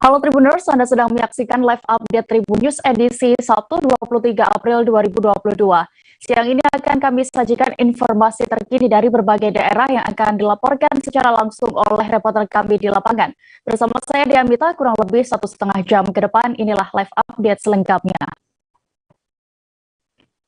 Halo Tribuners, Anda sedang menyaksikan live update Tribun News edisi Sabtu 23 April 2022. Siang ini akan kami sajikan informasi terkini dari berbagai daerah yang akan dilaporkan secara langsung oleh reporter kami di lapangan. Bersama saya Diamita, kurang lebih 1,5 jam ke depan, inilah live update selengkapnya.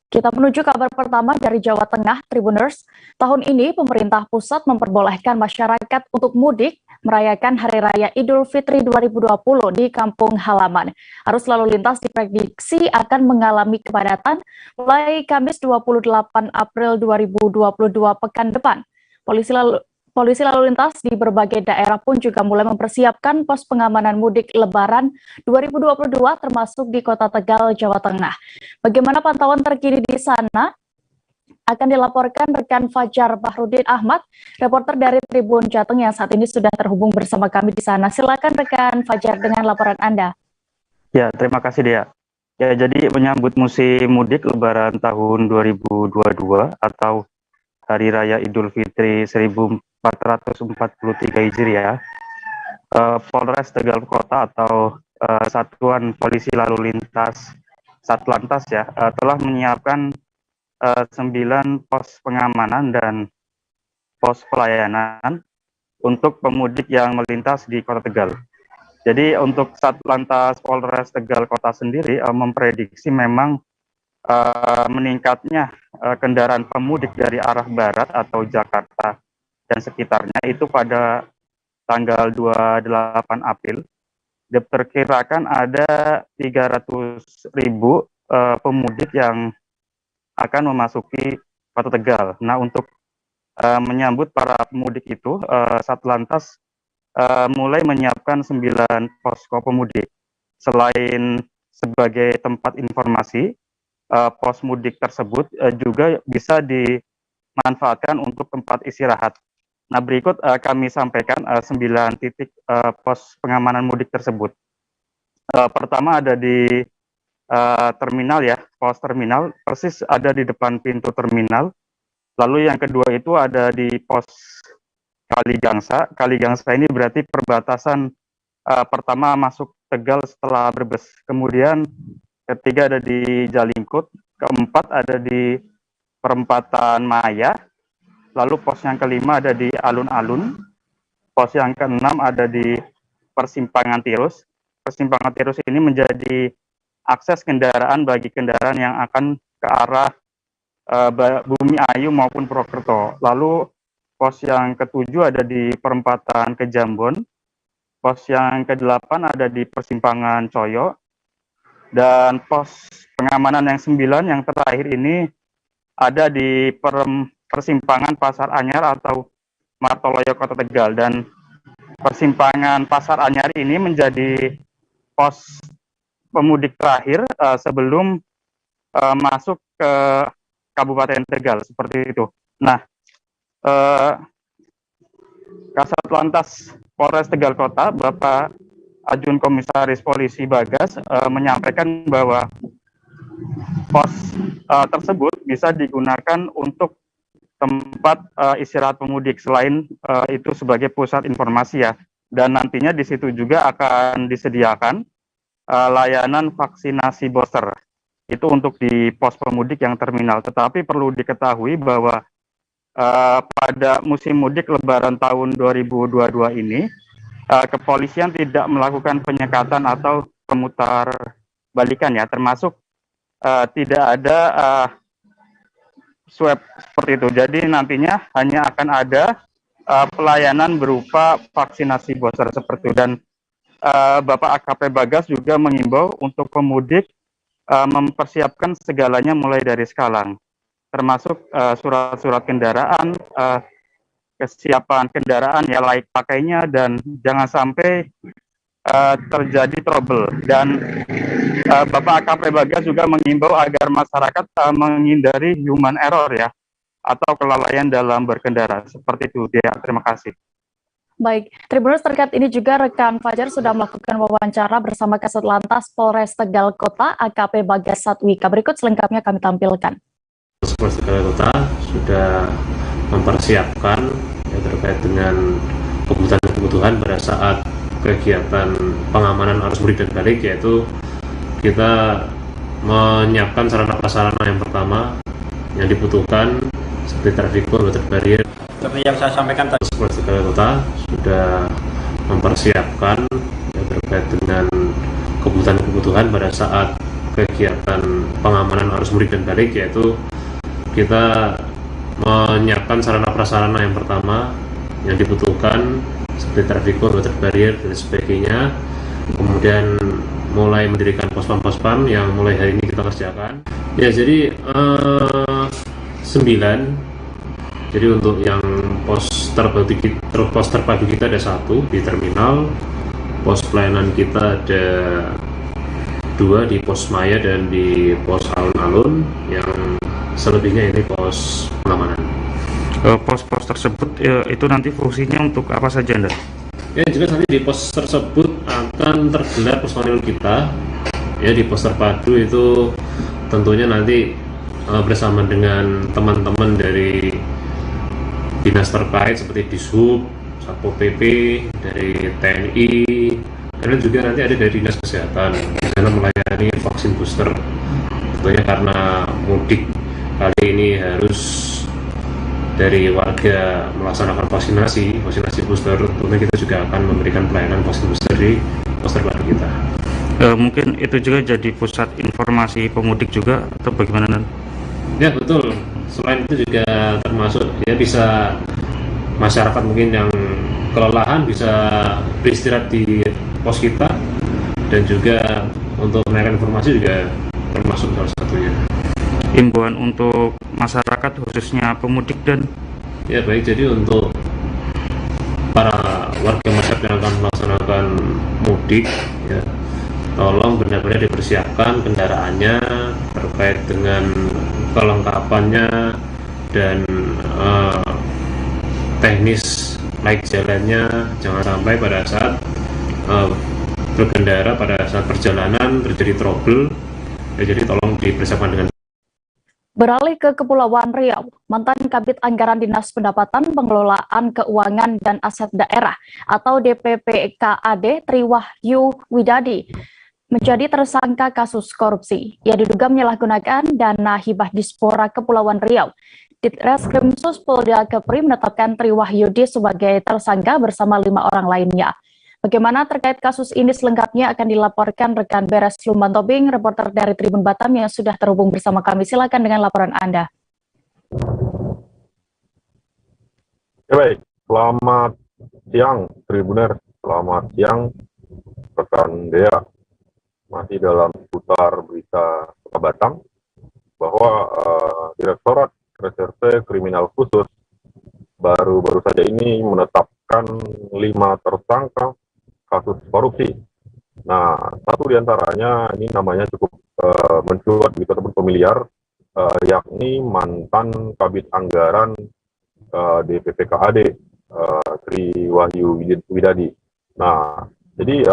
Kita menuju kabar pertama dari Jawa Tengah, Tribuners. Tahun ini pemerintah pusat memperbolehkan masyarakat untuk mudik merayakan Hari Raya Idul Fitri 2020 di kampung halaman. Arus lalu lintas diprediksi akan mengalami kepadatan mulai Kamis 28 April 2022 pekan depan. Polisi lalu lintas di berbagai daerah pun juga mulai mempersiapkan pos pengamanan mudik Lebaran 2022 termasuk di Kota Tegal, Jawa Tengah. Bagaimana pantauan terkini di sana? Akan dilaporkan rekan Fajar Bahrudin Ahmad, reporter dari Tribun Jateng yang saat ini sudah terhubung bersama kami di sana. Silakan rekan Fajar dengan laporan Anda. Ya, terima kasih Dea. Ya, jadi menyambut musim mudik Lebaran tahun 2022 atau Hari Raya Idul Fitri 1443 Hijriah, Polres Tegal Kota atau Satuan Polisi Lalu Lintas Satlantas ya telah menyiapkan 9 pos pengamanan dan pos pelayanan untuk pemudik yang melintas di Kota Tegal. Jadi untuk Satlantas Polres Tegal Kota sendiri memprediksi memang meningkatnya kendaraan pemudik dari arah barat atau Jakarta dan sekitarnya itu pada tanggal 28 April. Diperkirakan ada 300.000 pemudik yang akan memasuki Kota Tegal. Nah, untuk menyambut para pemudik itu, Satlantas mulai menyiapkan 9 posko pemudik. Selain sebagai tempat informasi, pos mudik tersebut juga bisa dimanfaatkan untuk tempat istirahat. Nah, berikut kami sampaikan 9 titik pos pengamanan mudik tersebut. Pertama ada di terminal ya, pos terminal, persis ada di depan pintu terminal. Lalu yang kedua itu ada di pos Kaligangsa. Kaligangsa ini berarti perbatasan pertama masuk Tegal setelah Brebes. Kemudian ketiga ada di Jalingkut, keempat ada di perempatan Maya, lalu pos yang kelima ada di alun-alun, pos yang keenam ada di persimpangan Tirus. Persimpangan Tirus ini menjadi akses kendaraan bagi kendaraan yang akan ke arah Bumi Ayu maupun Purwokerto. Lalu pos yang ketujuh ada di perempatan Kejambon, pos yang kedelapan ada di persimpangan Coyo, dan pos pengamanan yang 9 yang terakhir ini ada di persimpangan Pasar Anyar atau Martoloyo Kota Tegal. Dan persimpangan Pasar Anyar ini menjadi pos pemudik terakhir sebelum masuk ke Kabupaten Tegal, seperti itu. Nah, Kasat Lantas Polres Tegal Kota, Bapak Ajun Komisaris Polisi Bagas menyampaikan bahwa pos tersebut bisa digunakan untuk tempat istirahat pemudik, selain itu sebagai pusat informasi ya. Dan nantinya di situ juga akan disediakan layanan vaksinasi booster. Itu untuk di pos pemudik yang terminal. Tetapi perlu diketahui bahwa pada musim mudik Lebaran tahun 2022 ini, kepolisian tidak melakukan penyekatan atau pemutar balikan ya, termasuk tidak ada swab seperti itu. Jadi nantinya hanya akan ada pelayanan berupa vaksinasi booster seperti itu. Dan Bapak AKP Bagas juga mengimbau untuk pemudik mempersiapkan segalanya mulai dari sekarang, termasuk surat-surat kendaraan, kesiapan kendaraan ya, layak pakainya, dan jangan sampai terjadi trouble. Dan Bapak AKP Bagas juga mengimbau agar masyarakat menghindari human error ya, atau kelalaian dalam berkendara. Seperti itu dia. Terima kasih. Baik, Tribuners, terkait ini juga rekan Fajar sudah melakukan wawancara bersama Kasat Lantas Polres Tegal Kota AKP Bagas Satwika. Berikut selengkapnya kami tampilkan. Polres Tegal Kota sudah mempersiapkan ya, terkait dengan kebutuhan pada saat kegiatan pengamanan arus mudik dan balik, yaitu kita menyiapkan sarana prasarana yang pertama yang dibutuhkan seperti traffic cone, water barrier. Seperti yang saya sampaikan tadi, Polres Tegal Kota sudah mempersiapkan ya, terkait dengan kebutuhan-kebutuhan pada saat kegiatan pengamanan arus mudik dan balik, yaitu kita menyiapkan sarana prasarana yang pertama yang dibutuhkan seperti traffic cone, water barrier dan sebagainya. Kemudian mulai mendirikan pos-pam yang mulai hari ini kita kerjakan. Ya, jadi 9. Jadi untuk yang pos terpadu kita ada 1 di terminal, pos pelayanan kita ada 2 di pos Maya dan di pos alun-alun, yang selebihnya ini pos pengamanan. Pos-pos tersebut itu nanti fungsinya untuk apa saja, Anda? Ya, jelas nanti di pos tersebut akan tergelar personil kita. Ya, di pos terpadu itu tentunya nanti bersama dengan teman-teman dari dinas terkait seperti Dishub, Satpol PP, dari TNI, dan juga nanti ada dari dinas kesehatan di sana melayani vaksin booster. Tentunya karena mudik kali ini harus dari warga melaksanakan vaksinasi booster, tentunya kita juga akan memberikan pelayanan vaksin booster di pos terpadu kita. Mungkin itu juga jadi pusat informasi pemudik juga, atau bagaimana, Nan? Ya, betul. Selain itu juga termasuk ya, bisa masyarakat mungkin yang kelelahan bisa beristirahat di pos kita, dan juga untuk menanyakan informasi juga termasuk salah satunya. Himbauan untuk masyarakat khususnya pemudik, dan Ya, baik, jadi untuk para warga masyarakat yang akan melaksanakan mudik, ya, tolong benar-benar dipersiapkan kendaraannya terkait dengan kelengkapannya dan teknis naik jalannya. Jangan sampai pada saat berkendara pada saat perjalanan terjadi trouble, ya, jadi tolong dipersiapkan dengan. Beralih ke Kepulauan Riau, mantan Kabid Anggaran Dinas Pendapatan, Pengelolaan Keuangan dan Aset Daerah atau DPPKAD Triwahyu Widadi menjadi tersangka kasus korupsi. Ia diduga menyalahgunakan dana hibah Dispora Kepulauan Riau. Ditreskrimsus Polda Kepri menetapkan Triwahyudi sebagai tersangka bersama 5 orang lainnya. Bagaimana terkait kasus ini selengkapnya akan dilaporkan rekan Beres Lumban Tobing, reporter dari Tribun Batam yang sudah terhubung bersama kami. Silakan dengan laporan Anda. Ya, baik, selamat siang Tribuner, selamat siang rekan Dea. Masih dalam putar berita Kota Batam bahwa Direktorat Reserse Kriminal Khusus baru saja ini menetapkan 5 tersangka kasus korupsi. Nah, satu diantaranya ini namanya cukup mencuat begitu ataupun familiar, yakni mantan Kabid Anggaran DPPKAD Triwahyu Widadi. Nah, jadi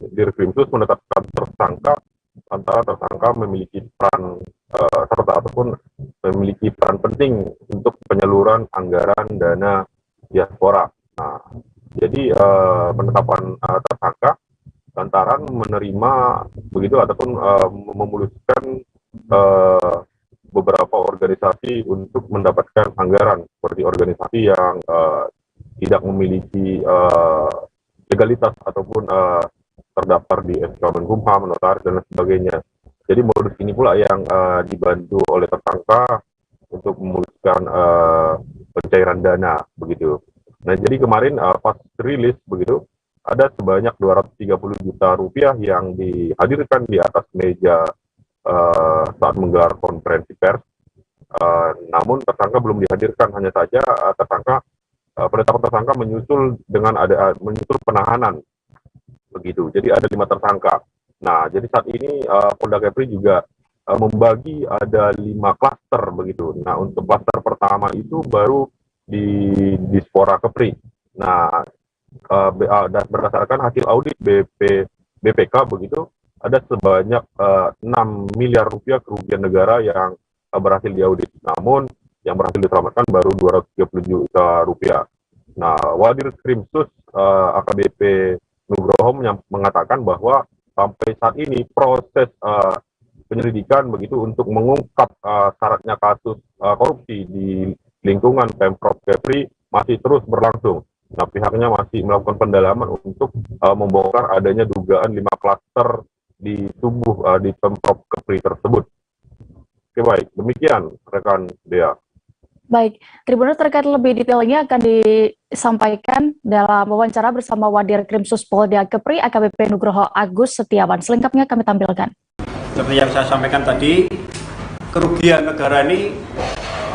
Dirkrimsus menetapkan tersangka antara tersangka memiliki peran serta ataupun memiliki peran penting untuk penyaluran anggaran dana diaspora. Nah, jadi penetapan tersangka lantaran menerima begitu ataupun memuluskan beberapa organisasi untuk mendapatkan anggaran, seperti organisasi yang tidak memiliki legalitas ataupun terdaftar di SK Menkumham, notaris dan sebagainya. Jadi modus ini pula yang dibantu oleh tersangka untuk memuluskan pencairan dana begitu. Nah, jadi kemarin pas rilis begitu, ada sebanyak 230 juta rupiah yang dihadirkan di atas meja saat menggelar konferensi pers. Namun tersangka belum dihadirkan, hanya saja penetapan tersangka menyusul menyusul penahanan begitu. Jadi ada 5 tersangka. Nah, jadi saat ini Polda Kepri juga membagi ada 5 klaster begitu. Nah, untuk klaster pertama itu baru di Dispora Kepri. Nah, berdasarkan hasil audit BPK begitu, ada sebanyak 6 miliar rupiah kerugian negara yang berhasil diaudit. Namun yang berhasil diselamatkan baru 230 juta rupiah. Nah, Wadir Krimsus AKBP Nugroho mengatakan bahwa sampai saat ini proses penyelidikan begitu untuk mengungkap syaratnya kasus korupsi di lingkungan Pemprov Kepri masih terus berlangsung. Nah, pihaknya masih melakukan pendalaman untuk membongkar adanya dugaan 5 klaster di tubuh di Pemprov Kepri tersebut. Oke, baik, demikian rekan Dea. Baik, Tribuners, terkait lebih detailnya akan disampaikan dalam wawancara bersama Wadir Krimsus Polda Kepri AKBP Nugroho Agus Setiawan. Selengkapnya kami tampilkan. Seperti yang saya sampaikan tadi, kerugian negara ini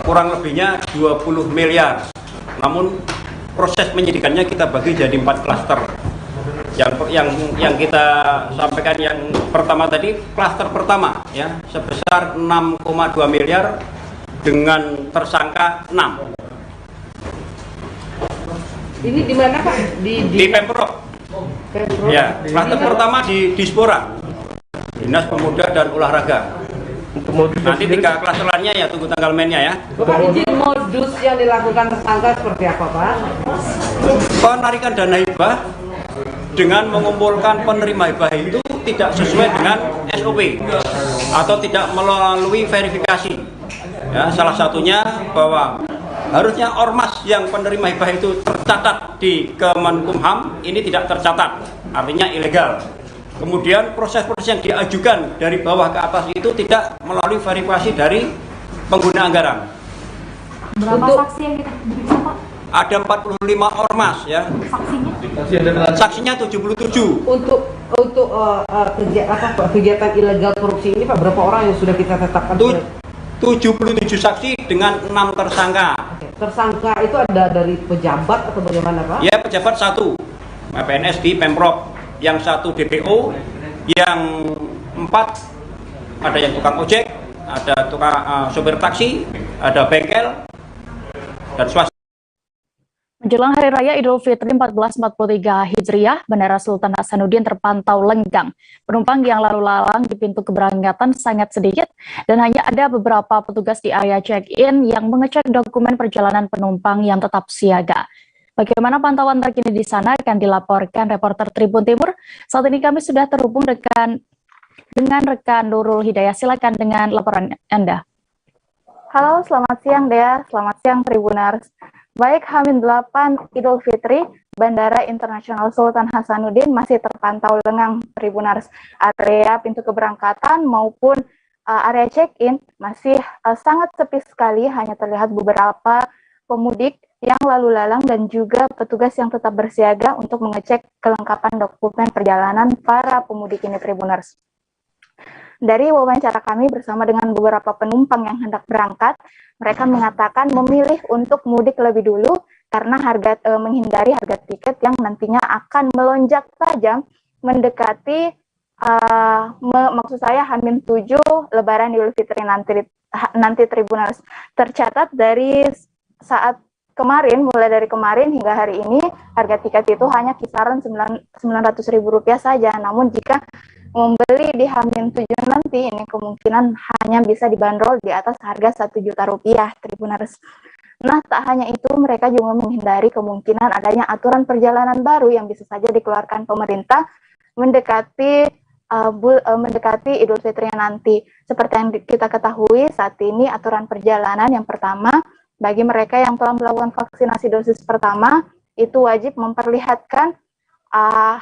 kurang lebihnya 20 miliar. Namun proses penyidikannya kita bagi jadi 4 klaster. Yang kita sampaikan yang pertama tadi, klaster pertama ya sebesar 6,2 miliar dengan tersangka 6. Ini di mana Pak? Di Pemprov. Ya, klaster pertama di Dispora, Dinas Pemuda dan Olahraga. Nanti 3 klaster lainnya ya tunggu tanggal mainnya ya. Bapak, izin modus yang dilakukan tersangka seperti apa Pak? Penarikan dana hibah dengan mengumpulkan penerima hibah itu tidak sesuai dengan SOP atau tidak melalui verifikasi. Ya, salah satunya bahwa harusnya ormas yang penerima hibah itu tercatat di Kemenkumham, ini tidak tercatat, artinya ilegal. Kemudian proses-proses yang diajukan dari bawah ke atas itu tidak melalui verifikasi dari pengguna anggaran. Berapa saksi yang kita periksa, Pak? Ada 45 ormas ya. Saksinya? Saksinya 77. Untuk kegiatan ilegal korupsi ini Pak, berapa orang yang sudah kita tetapkan? 77 saksi dengan 6 tersangka. Tersangka itu ada dari pejabat atau bagaimana Pak? Ya, pejabat 1 PNS di Pemprov, yang 1 DPO, yang 4 ada yang tukang ojek, ada tukang sopir taksi, ada bengkel, dan swasta. Menjelang Hari Raya Idul Fitri 1443 Hijriah, Bandara Sultan Hasanuddin terpantau lenggang. Penumpang yang lalu lalang di pintu keberangkatan sangat sedikit dan hanya ada beberapa petugas di area check-in yang mengecek dokumen perjalanan penumpang yang tetap siaga. Bagaimana pantauan terkini di sana akan dilaporkan reporter Tribun Timur. Saat ini kami sudah terhubung dengan rekan Nurul Hidayah. Silakan dengan laporan Anda. Halo, selamat siang Dea, selamat siang Tribuners. Baik, H-8 Idul Fitri, Bandara Internasional Sultan Hasanuddin masih terpantau lengang Tribuners. Area pintu keberangkatan maupun area check-in masih sangat sepi sekali, hanya terlihat beberapa pemudik yang lalu lalang dan juga petugas yang tetap bersiaga untuk mengecek kelengkapan dokumen perjalanan para pemudik ini Tribuners. Dari wawancara kami bersama dengan beberapa penumpang yang hendak berangkat, mereka mengatakan memilih untuk mudik lebih dulu karena menghindari harga tiket yang nantinya akan melonjak tajam mendekati maksud saya H-7 Lebaran Idul Fitri nanti Tribuners. Tercatat dari saat kemarin, mulai dari kemarin hingga hari ini, harga tiket itu hanya kisaran Rp900.000 saja. Namun jika membeli di H-7 nanti, ini kemungkinan hanya bisa dibanderol di atas harga Rp1.000.000, Tribuners. Nah, tak hanya itu, mereka juga menghindari kemungkinan adanya aturan perjalanan baru yang bisa saja dikeluarkan pemerintah mendekati Idul Fitri nanti. Seperti yang kita ketahui, saat ini aturan perjalanan yang pertama, bagi mereka yang telah melakukan vaksinasi dosis pertama, itu wajib memperlihatkan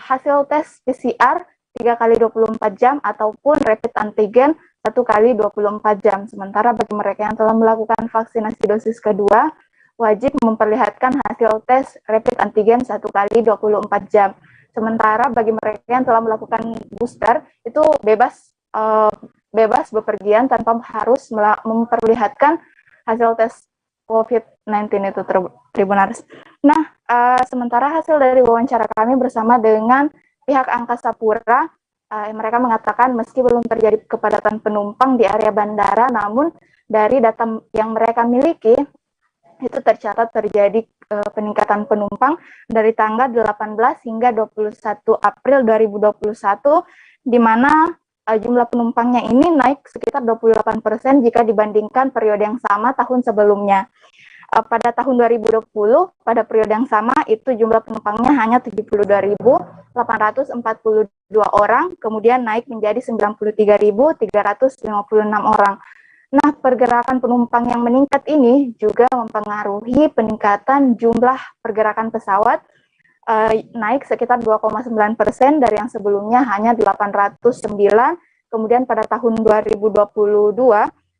hasil tes PCR 3 kali 24 jam ataupun rapid antigen 1 kali 24 jam. Sementara bagi mereka yang telah melakukan vaksinasi dosis kedua, wajib memperlihatkan hasil tes rapid antigen 1 kali 24 jam. Sementara bagi mereka yang telah melakukan booster, itu bebas bepergian tanpa harus memperlihatkan hasil tes COVID-19 itu Tribuners. Nah, sementara hasil dari wawancara kami bersama dengan pihak Angkasa Pura, mereka mengatakan meski belum terjadi kepadatan penumpang di area bandara, namun dari data yang mereka miliki, itu tercatat terjadi peningkatan penumpang dari tanggal 18 hingga 21 April 2021, di mana jumlah penumpangnya ini naik sekitar 28% jika dibandingkan periode yang sama tahun sebelumnya. Pada tahun 2020, pada periode yang sama, itu jumlah penumpangnya hanya 72.000, orang, kemudian naik menjadi 93.356 orang. Nah, pergerakan penumpang yang meningkat ini juga mempengaruhi peningkatan jumlah pergerakan pesawat, naik sekitar 2,9% dari yang sebelumnya hanya 809, kemudian pada tahun 2022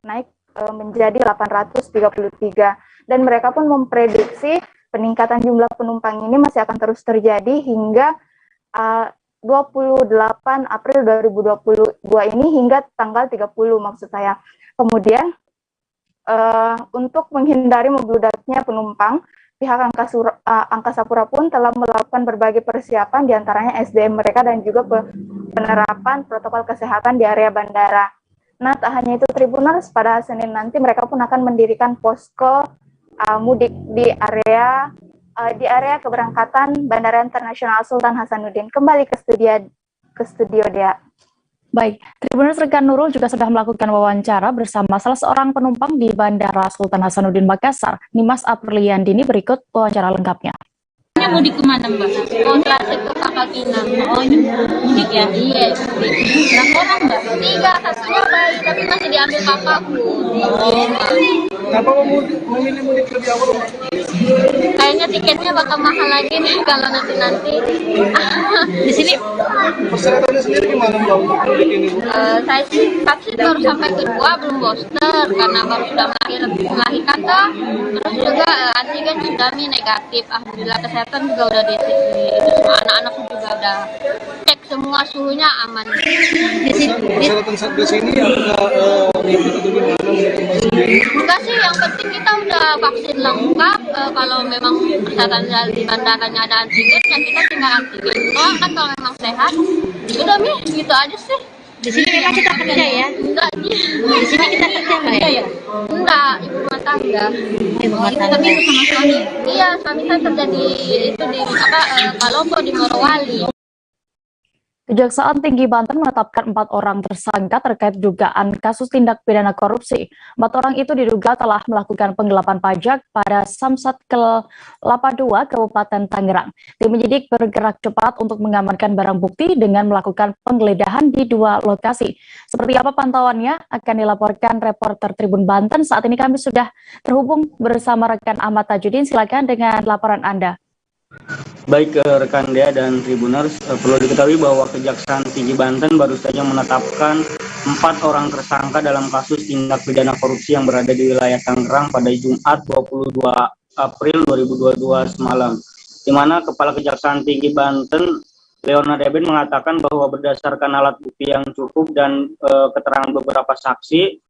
naik menjadi 833. Dan mereka pun memprediksi peningkatan jumlah penumpang ini masih akan terus terjadi hingga 28 April 2022 ini hingga tanggal 30 maksud saya. Kemudian untuk menghindari membludaknya penumpang, pihak Angkasa Pura pun telah melakukan berbagai persiapan, diantaranya SDM mereka dan juga penerapan protokol kesehatan di area bandara. Nah, tak hanya itu Tribuners, pada Senin nanti mereka pun akan mendirikan posko mudik di area keberangkatan Bandara Internasional Sultan Hasanuddin. Kembali ke studio Dea. Baik, Tribuners, rekan Nurul juga sudah melakukan wawancara bersama salah seorang penumpang di Bandara Sultan Hasanuddin Makassar, Nimas Apriliandini. Berikut wawancara lengkapnya. Ini mudik kemana, Mbak? Oh, transit ke Pangkalpinang. Oh, ini mudik ya? Iya, mudik. Berapa orang, Mbak? 3, satunya bayi, tapi masih diambil papaku. Kenapa memilih mudik lebih awal? Kayaknya tiketnya bakal mahal lagi nih kalau nanti. Di sini Persyaratannya sendiri gimana, Mbak, untuk mudik ini? saya sih vaksin baru sampai kedua, belum booster karena baru sudah melahirkan toh. Terus juga antigen sudah negatif. Alhamdulillah kesehatan juga udah itu semua anak-anakku juga udah cek semua suhunya aman. Di sini Persyaratan sampai sini apakah ribet atau gimana menurut Mbak sendiri? enggak sih, yang penting kita udah vaksin lengkap. Kalau memang persyaratan di bandaranya ada antigen, ya kita tinggal antigen. Oh kan kalau memang sehat, udah gitu aja sih. Di sini memang kita kerja ya? Enggak, Di sini kita kerja Mbak ya? enggak, ibu rumah tangga. Ibu rumah tangga. Tapi sama suami. Iya, suami saya kerja di Palopo di Morowali. Kejaksaan Tinggi Banten menetapkan 4 orang tersangka terkait dugaan kasus tindak pidana korupsi. 4 orang itu diduga telah melakukan penggelapan pajak pada Samsat Kelapa II, Kabupaten Tangerang. Tim penyidik bergerak cepat untuk mengamankan barang bukti dengan melakukan penggeledahan di 2 lokasi. Seperti apa pantauannya akan dilaporkan reporter Tribun Banten. Saat ini kami sudah terhubung bersama rekan Ahmad Tajudin. Silakan dengan laporan Anda. Baik rekan Dea dan Tribuners, perlu diketahui bahwa Kejaksaan Tinggi Banten baru saja menetapkan 4 orang tersangka dalam kasus tindak pidana korupsi yang berada di wilayah Tangerang pada Jumat 22 April 2022 semalam. Di mana Kepala Kejaksaan Tinggi Banten, Leonard Eben, mengatakan bahwa berdasarkan alat bukti yang cukup dan keterangan beberapa saksi,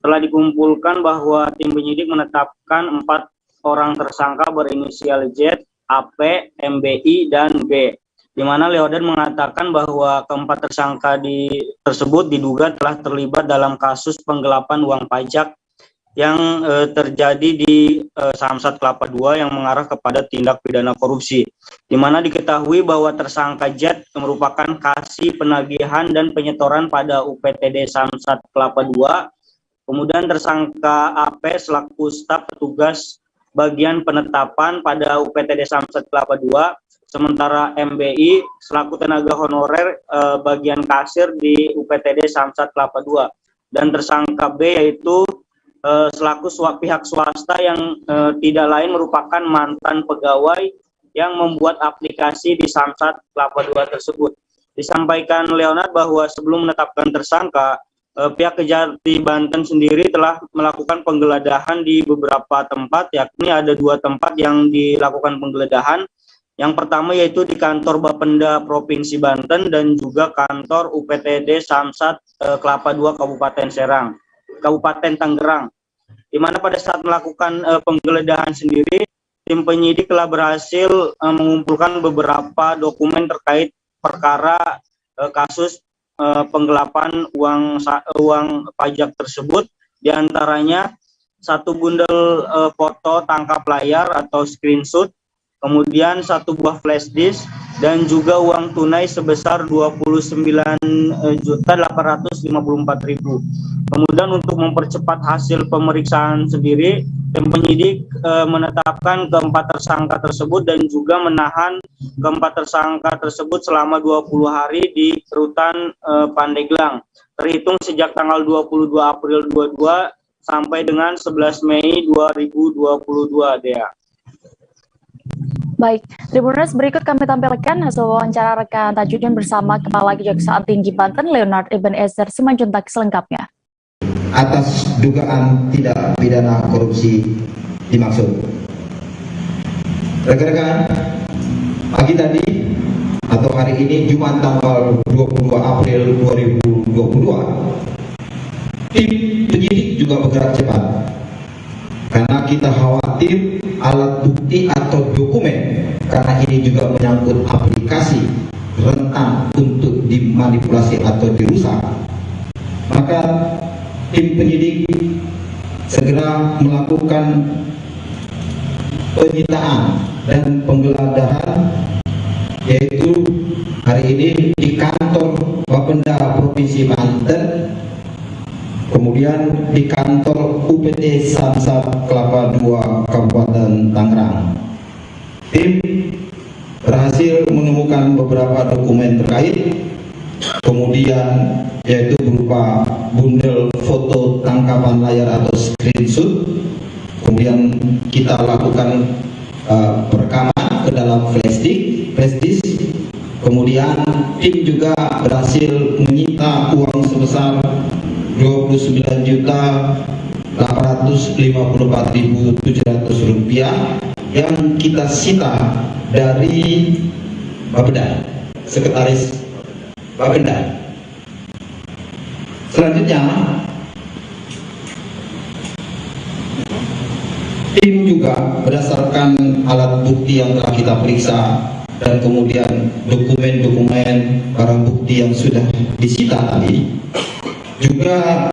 telah dikumpulkan bahwa tim penyidik menetapkan 4 orang tersangka berinisial Z, AP, MBI, dan B. Di mana Leonard mengatakan bahwa keempat tersangka tersebut diduga telah terlibat dalam kasus penggelapan uang pajak yang terjadi di Samsat Kelapa II yang mengarah kepada tindak pidana korupsi. Di mana diketahui bahwa tersangka Z merupakan kasih penagihan dan penyetoran pada UPTD Samsat Kelapa II. Kemudian tersangka AP selaku staf petugas bagian penetapan pada UPTD Samsat Kelapa II, sementara MBI selaku tenaga honorer bagian kasir di UPTD Samsat Kelapa II, dan tersangka B yaitu selaku pihak swasta yang tidak lain merupakan mantan pegawai yang membuat aplikasi di Samsat Kelapa II tersebut. Disampaikan Leonard bahwa sebelum menetapkan tersangka, pihak Kejati Banten sendiri telah melakukan penggeledahan di beberapa tempat, yakni ada 2 tempat yang dilakukan penggeledahan. Yang pertama yaitu di kantor Bapenda Provinsi Banten dan juga kantor UPTD Samsat Kelapa II Kabupaten Tangerang. Di mana pada saat melakukan penggeledahan sendiri, tim penyidik telah berhasil mengumpulkan beberapa dokumen terkait perkara kasus penggelapan uang pajak tersebut, diantaranya 1 bundel foto tangkap layar atau screenshot, kemudian 1 buah flash disk, dan juga uang tunai sebesar 29.854.000. Kemudian untuk mempercepat hasil pemeriksaan sendiri, tim penyidik menetapkan keempat tersangka tersebut dan juga menahan keempat tersangka tersebut selama 20 hari di rutan Pandeglang, terhitung sejak tanggal 22 April 22 sampai dengan 11 Mei 2022, Dea. Baik, Tribuners, berikut kami tampilkan hasil wawancara rekan Tajudin bersama Kepala Kejaksaan Tinggi Banten, Leonard Ebenezer Simanjuntak selengkapnya. Atas dugaan tidak pidana korupsi dimaksud. Rekan-rekan, pagi tadi atau hari ini Jumat tanggal 22 April 2022, tim penyidik juga bergerak cepat karena kita khawatir alat bukti atau dokumen, karena ini juga menyangkut aplikasi rentan untuk dimanipulasi atau dirusak, maka tim penyidik segera melakukan penyitaan dan penggeledahan, yaitu hari ini di kantor Bapenda Provinsi Banten, kemudian di kantor UPT Samsat Kelapa II Kabupaten Tangerang. Tim berhasil menemukan beberapa dokumen terkait, kemudian yaitu berupa bundel foto tangkapan layar atau screenshot. Kemudian kita lakukan perekaman ke dalam flash disk. Kemudian tim juga berhasil menyita uang sebesar 29.854.700 rupiah yang kita sita dari Bapeda, Sekretaris Bapeda. Selanjutnya, tim juga berdasarkan alat bukti yang telah kita periksa dan kemudian dokumen-dokumen barang bukti yang sudah disita tadi, juga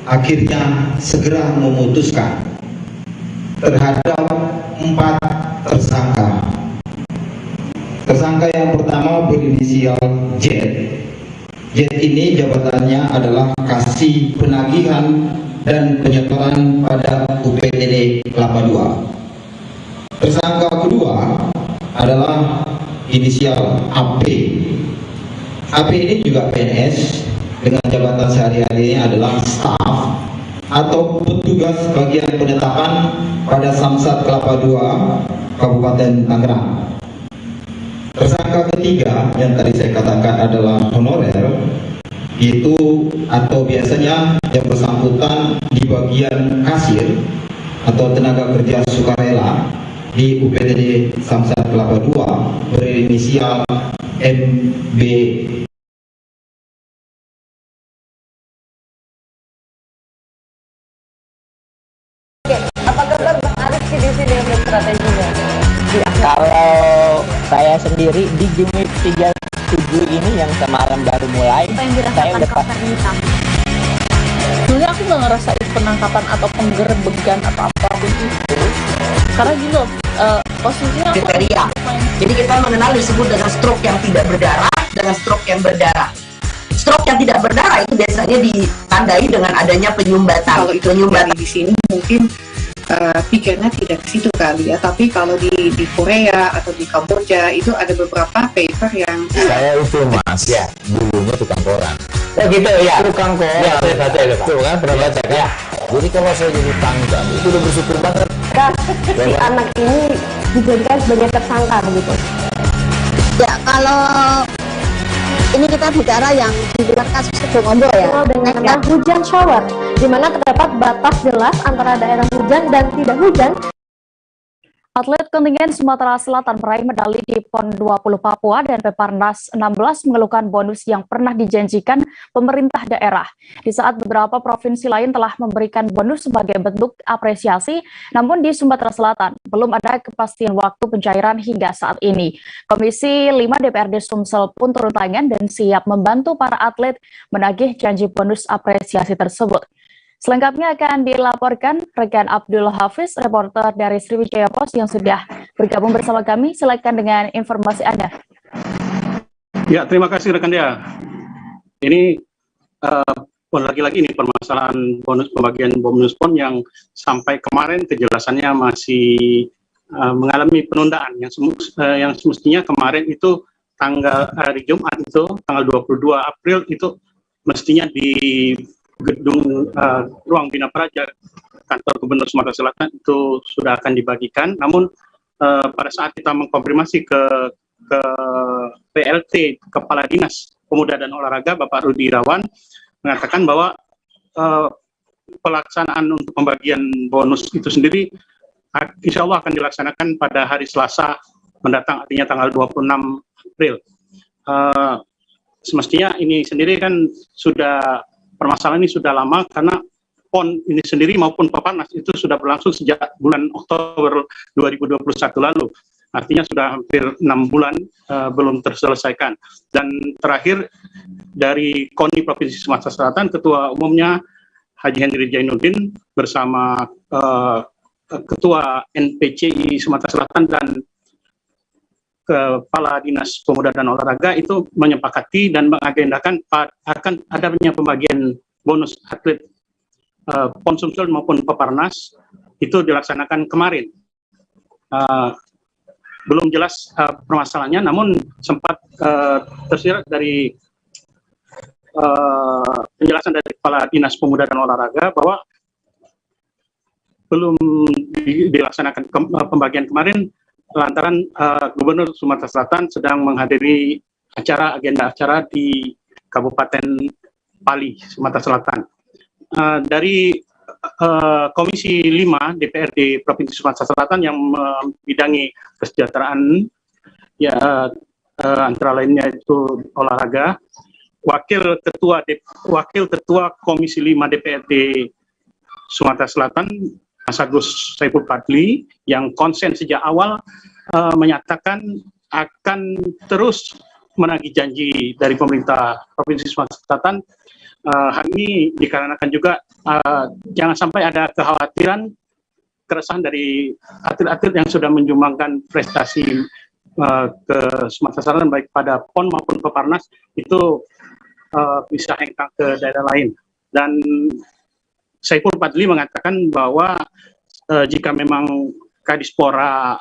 akhirnya segera memutuskan terhadap 4 tersangka. Tersangka yang pertama berinisial Z. Z ini jabatannya adalah kasih penagihan dan penyetoran pada UPTD Kelapa II. Tersangka kedua adalah inisial AP. AP ini juga PNS dengan jabatan sehari-hari adalah staf atau petugas bagian penetapan pada Samsat Kelapa II Kabupaten Tangerang. Tersangka ketiga yang tadi saya katakan adalah honorer, itu atau biasanya yang bersangkutan di bagian kasir atau tenaga kerja sukarela di UPTD Samsat Kelapa II berinisial MB. Apakah Bang Arif sih di sini untuk strateginya? Kalau saya sendiri di Gimik 37 ini yang kemarin baru mulai, saya udah pasti. Sebenarnya aku nggak ngerasain penangkapan atau penggerbegan atau apapun itu, karena gini loh, posisinya kriteria. Jadi kita mengenal disebut dengan stroke yang tidak berdarah dengan stroke yang berdarah. Stroke yang tidak berdarah itu biasanya ditandai dengan adanya penyumbatan. Kalau itu penyumbatan di sini mungkin pikirnya tidak ke situ kali ya, tapi kalau di Korea atau di Kamboja itu ada beberapa paper yang saya itu mas ya dulunya tukang koran. Oh gitu ya, tukang koran ya, saya baca itu Pak. Tuh kan pernah baca kan ya. Jadi kalau saya jadi tangga itu udah bersyukur banget si anak ini dijadikan sebagai tersangka begitu ya. Kalau ini kita bicara yang di luar kasus Kebon ya, dengan hujan shower, di mana terdapat batas jelas antara daerah hujan dan tidak hujan. Atlet kontingen Sumatera Selatan meraih medali di PON 20 Papua dan Peparnas 16 mengeluhkan bonus yang pernah dijanjikan pemerintah daerah. Di saat beberapa provinsi lain telah memberikan bonus sebagai bentuk apresiasi, namun di Sumatera Selatan belum ada kepastian waktu pencairan hingga saat ini. Komisi 5 DPRD Sumsel pun turun tangan dan siap membantu para atlet menagih janji bonus apresiasi tersebut. Selengkapnya akan dilaporkan rekan Abdul Hafiz, reporter dari Sriwijaya Post yang sudah bergabung bersama kami. Silakan dengan informasi Anda. Ya, terima kasih rekan dia. Ini lagi-lagi ini permasalahan pembagian bonus pon yang sampai kemarin kejelasannya masih mengalami penundaan yang semestinya kemarin itu tanggal hari Jumat itu tanggal 22 April itu mestinya di gedung ruang Bina Praja kantor Gubernur Sumatera Selatan itu sudah akan dibagikan. Namun pada saat kita mengkonfirmasi ke PLT Kepala Dinas Pemuda dan Olahraga Bapak Rudi Irawan mengatakan bahwa pelaksanaan untuk pembagian bonus itu sendiri insya Allah akan dilaksanakan pada hari Selasa mendatang, artinya tanggal 26 April. Semestinya ini sendiri kan sudah permasalahan ini sudah lama karena PON ini sendiri maupun Peparnas itu sudah berlangsung sejak bulan Oktober 2021 lalu. Artinya sudah hampir 6 bulan belum terselesaikan. Dan terakhir dari KONI Provinsi Sumatera Selatan, Ketua Umumnya Haji Henry Jainuddin bersama Ketua NPCI Sumatera Selatan dan Kepala Dinas Pemuda dan Olahraga itu menyepakati dan mengagendakan akan adanya pembagian bonus atlet PON Sumsel maupun Peparnas itu dilaksanakan kemarin. Belum jelas permasalahannya, namun sempat tersirat dari penjelasan dari Kepala Dinas Pemuda dan Olahraga bahwa belum dilaksanakan pembagian kemarin lantaran Gubernur Sumatera Selatan sedang menghadiri agenda acara di Kabupaten Pali, Sumatera Selatan. Dari Komisi 5 DPRD Provinsi Sumatera Selatan yang membidangi kesejahteraan, ya antara lainnya itu olahraga, Wakil Ketua Komisi 5 DPRD Sumatera Selatan, Mas Agus Saiful Fadli, yang konsen sejak awal menyatakan akan terus menagih janji dari pemerintah Provinsi Sumatera Selatan. Hal ini dikarenakan juga jangan sampai ada kekhawatiran keresahan dari atlet-atlet yang sudah menyumbangkan prestasi ke Sumatera Selatan baik pada PON maupun Peparnas itu bisa hengkang ke daerah lain. Dan Saiful Fadli mengatakan bahwa jika memang Kadispora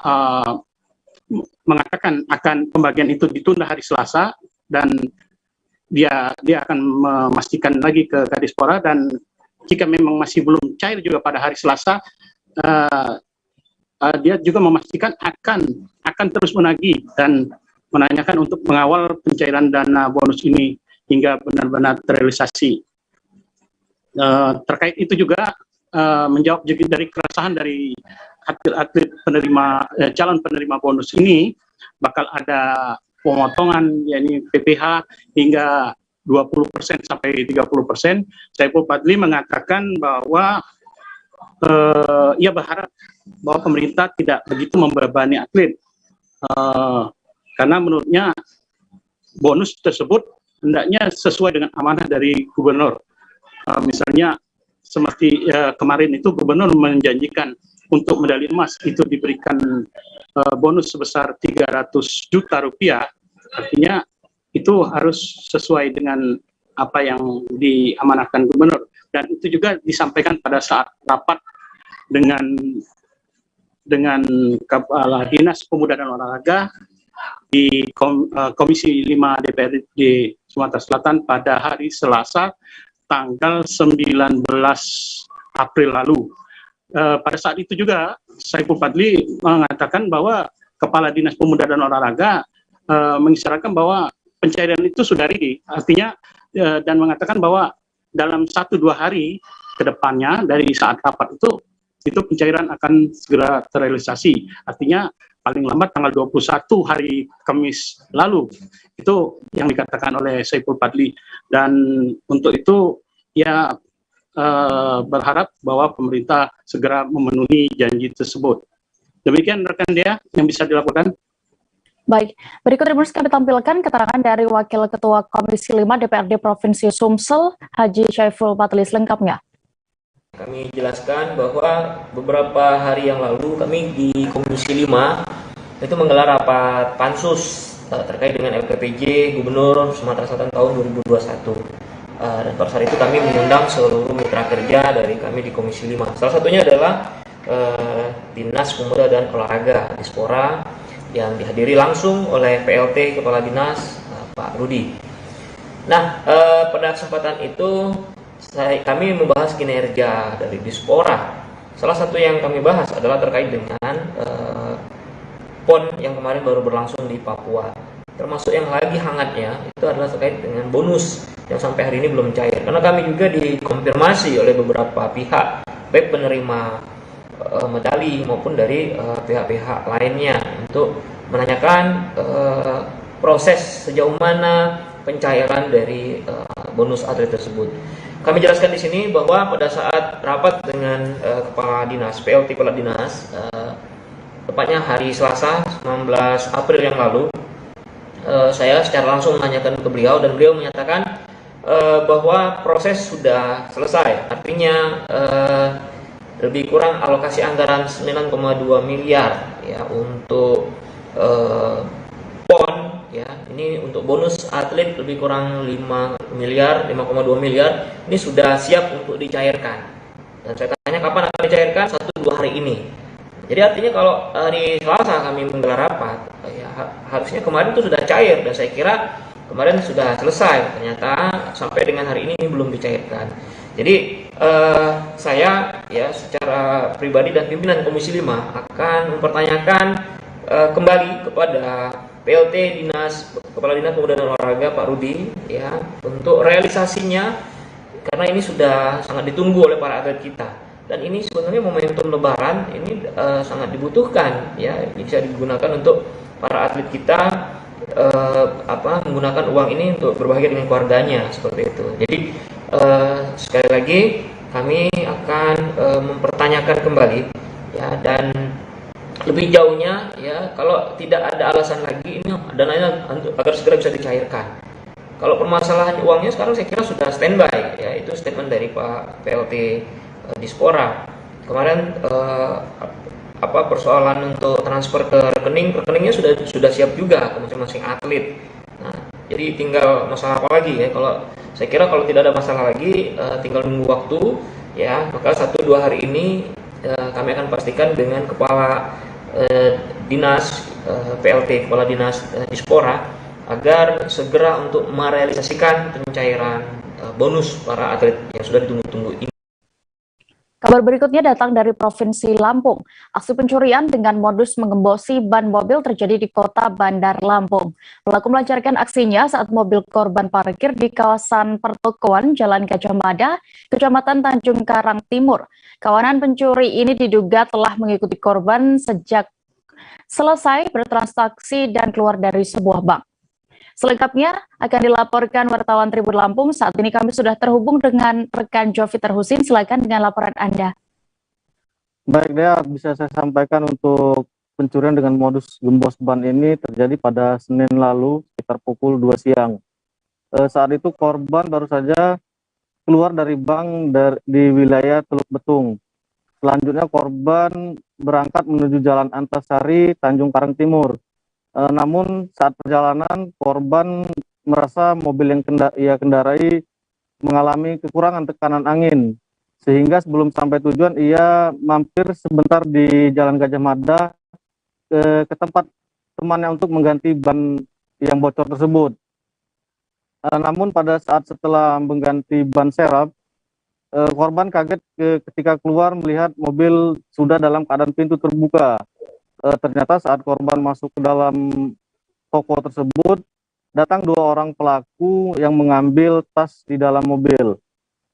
mengatakan akan pembagian itu ditunda hari Selasa dan dia akan memastikan lagi ke Kadispora, dan jika memang masih belum cair juga pada hari Selasa, dia juga memastikan akan terus menagih dan menanyakan untuk mengawal pencairan dana bonus ini hingga benar-benar terrealisasi. Terkait itu juga menjawab juga dari keresahan dari atlet calon penerima bonus ini bakal ada pemotongan yakni PPh hingga 20% sampai 30%. Saiful Fadli mengatakan bahwa ia berharap bahwa pemerintah tidak begitu membebani atlet karena menurutnya bonus tersebut hendaknya sesuai dengan amanah dari gubernur. Misalnya seperti kemarin itu gubernur menjanjikan untuk medali emas itu diberikan bonus sebesar 300 juta rupiah, artinya itu harus sesuai dengan apa yang diamanahkan gubernur, dan itu juga disampaikan pada saat rapat dengan Kepala Dinas Pemuda dan Olahraga di Komisi 5 DPRD Sumatera Selatan pada hari Selasa tanggal 19 April lalu. Pada saat itu juga Saiful Fadli mengatakan bahwa Kepala Dinas Pemuda dan Olahraga mengisyaratkan bahwa pencairan itu sudah ready, artinya dan mengatakan bahwa dalam 1-2 hari ke depannya dari saat rapat itu pencairan akan segera terrealisasi, artinya paling lambat tanggal 21 hari Kamis lalu, itu yang dikatakan oleh Saiful Fadli. Dan untuk itu ya berharap bahwa pemerintah segera memenuhi janji tersebut. Demikian rekan dia yang bisa dilakukan. Baik, berikut Tribuners kami tampilkan keterangan dari Wakil Ketua Komisi 5 DPRD Provinsi Sumsel, Haji Saiful Fadli, selengkapnya. Kami jelaskan bahwa beberapa hari yang lalu kami di Komisi 5 itu menggelar rapat pansus terkait dengan LPPJ Gubernur Sumatera Selatan tahun 2021. Dan pada saat itu kami mengundang seluruh mitra kerja dari kami di Komisi 5. Salah satunya adalah Dinas Pemuda dan Olahraga Dispora yang dihadiri langsung oleh PLT Kepala Dinas Pak Rudi. Nah, pada kesempatan itu kami membahas kinerja dari Dispora. Salah satu yang kami bahas adalah terkait dengan PON yang kemarin baru berlangsung di Papua. Termasuk yang lagi hangatnya itu adalah terkait dengan bonus yang sampai hari ini belum cair. Karena kami juga dikonfirmasi oleh beberapa pihak, baik penerima medali maupun dari pihak-pihak lainnya untuk menanyakan proses sejauh mana pencairan dari bonus atlet tersebut. Kami jelaskan di sini bahwa pada saat rapat dengan Kepala Dinas, PLT Kepala Dinas, tepatnya hari Selasa 19 April yang lalu, saya secara langsung menanyakan ke beliau dan beliau menyatakan bahwa proses sudah selesai. Artinya lebih kurang alokasi anggaran 9,2 miliar ya untuk PON ya. Ini untuk bonus atlet lebih kurang 5,2 miliar ini sudah siap untuk dicairkan. Dan saya tanya kapan akan dicairkan? 1-2 hari ini. Jadi artinya kalau hari Selasa kami menggelar rapat ya harusnya kemarin itu sudah cair, dan saya kira kemarin sudah selesai. Ternyata sampai dengan hari ini belum dicairkan. Jadi saya ya secara pribadi dan pimpinan Komisi 5 akan mempertanyakan kembali kepada PLT Kepala Dinas Pemuda dan Olahraga Pak Rudi ya untuk realisasinya, karena ini sudah sangat ditunggu oleh para atlet kita, dan ini sebenarnya momentum Lebaran ini sangat dibutuhkan ya, bisa digunakan untuk para atlet kita menggunakan uang ini untuk berbahagia dengan keluarganya seperti itu. Jadi sekali lagi kami akan mempertanyakan kembali ya, dan lebih jauhnya ya kalau tidak ada alasan lagi ini dananya agar segera bisa dicairkan. Kalau permasalahan uangnya sekarang saya kira sudah standby ya, itu statement dari Pak PLT Dispora. Kemarin persoalan untuk transfer ke rekeningnya sudah siap juga ke masing-masing atlet. Nah, jadi tinggal masalah apa lagi ya? Kalau saya kira kalau tidak ada masalah lagi, tinggal nunggu waktu ya. Maka 1-2 hari ini kami akan pastikan dengan Kepala Dinas PLT Kepala Dinas Dispora agar segera untuk merealisasikan pencairan bonus para atlet yang sudah ditunggu-tunggu ini. Kabar berikutnya datang dari Provinsi Lampung. Aksi pencurian dengan modus mengembosi ban mobil terjadi di kota Bandar Lampung. Pelaku melancarkan aksinya saat mobil korban parkir di kawasan pertokoan Jalan Gajah Mada, Kecamatan Tanjung Karang Timur. Kawanan pencuri ini diduga telah mengikuti korban sejak selesai bertransaksi dan keluar dari sebuah bank. Selengkapnya akan dilaporkan wartawan Tribun Lampung. Saat ini kami sudah terhubung dengan rekan Joviter Husin. Silakan dengan laporan Anda. Baik, Dea, bisa saya sampaikan untuk pencurian dengan modus gembos ban ini terjadi pada Senin lalu sekitar pukul 2 siang. Saat itu korban baru saja keluar dari bank di wilayah Teluk Betung. Selanjutnya korban berangkat menuju Jalan Antasari, Tanjung Karang Timur. Namun saat perjalanan korban merasa mobil yang ia kendarai mengalami kekurangan tekanan angin, sehingga sebelum sampai tujuan ia mampir sebentar di Jalan Gajah Mada ke tempat temannya untuk mengganti ban yang bocor tersebut. Namun pada saat setelah mengganti ban serep, korban kaget ketika keluar melihat mobil sudah dalam keadaan pintu terbuka. Ternyata saat korban masuk ke dalam toko tersebut, datang 2 orang pelaku yang mengambil tas di dalam mobil.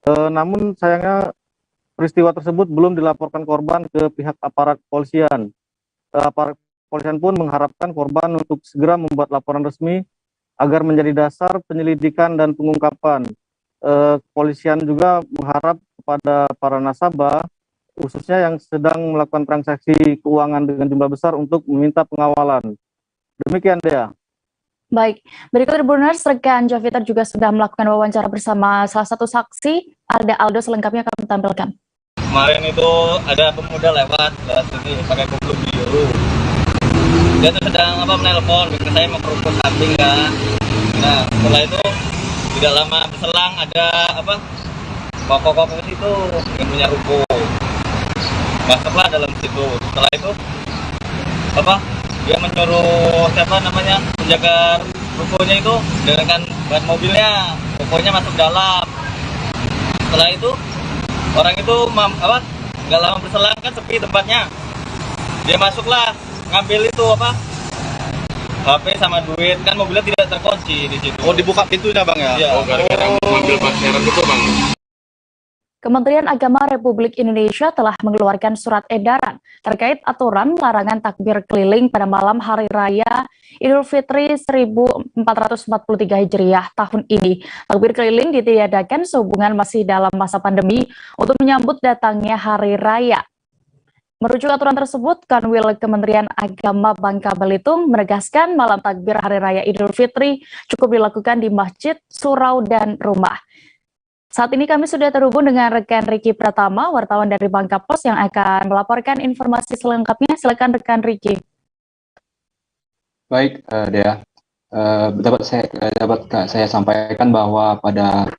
Namun sayangnya peristiwa tersebut belum dilaporkan korban ke pihak aparat kepolisian. Aparat kepolisian pun mengharapkan korban untuk segera membuat laporan resmi agar menjadi dasar penyelidikan dan pengungkapan. Kepolisian juga mengharap kepada para nasabah khususnya yang sedang melakukan transaksi keuangan dengan jumlah besar untuk meminta pengawalan. Demikian, Dea. Baik, berikut Tribuners, rekan Joviter juga sudah melakukan wawancara bersama salah satu saksi, Aldo. Selengkapnya kami tampilkan. Kemarin itu ada pemuda lewat sini pakai kupluk biru. dia tuh sedang menelpon ke saya mau ke ruko samping kan. Nah setelah itu tidak lama berselang ada koko-koko itu yang punya ruko masuklah dalam situ. Setelah itu dia menyuruh penjaga rukonya itu dengan ban mobilnya, rukonya masuk dalam. Setelah itu orang itu nggak lama berselang kan sepi tempatnya, dia masuklah ngambil itu HP sama duit, kan mobilnya tidak terkunci di situ. Oh, dibuka pintunya bang ya? Oh, gara-gara ngambil parkiran itu bang. Kementerian Agama Republik Indonesia telah mengeluarkan surat edaran terkait aturan larangan takbir keliling pada malam Hari Raya Idul Fitri 1443 Hijriah tahun ini. Takbir keliling ditiadakan sehubungan masih dalam masa pandemi untuk menyambut datangnya Hari Raya. Merujuk aturan tersebut, Kanwil Kementerian Agama Bangka Belitung menegaskan malam takbir Hari Raya Idul Fitri cukup dilakukan di masjid, surau, dan rumah. Saat ini kami sudah terhubung dengan rekan Riki Pratama, wartawan dari Bangka Pos yang akan melaporkan informasi selengkapnya. Silakan rekan Riki. Baik, Dea. Dapat saya sampaikan bahwa pada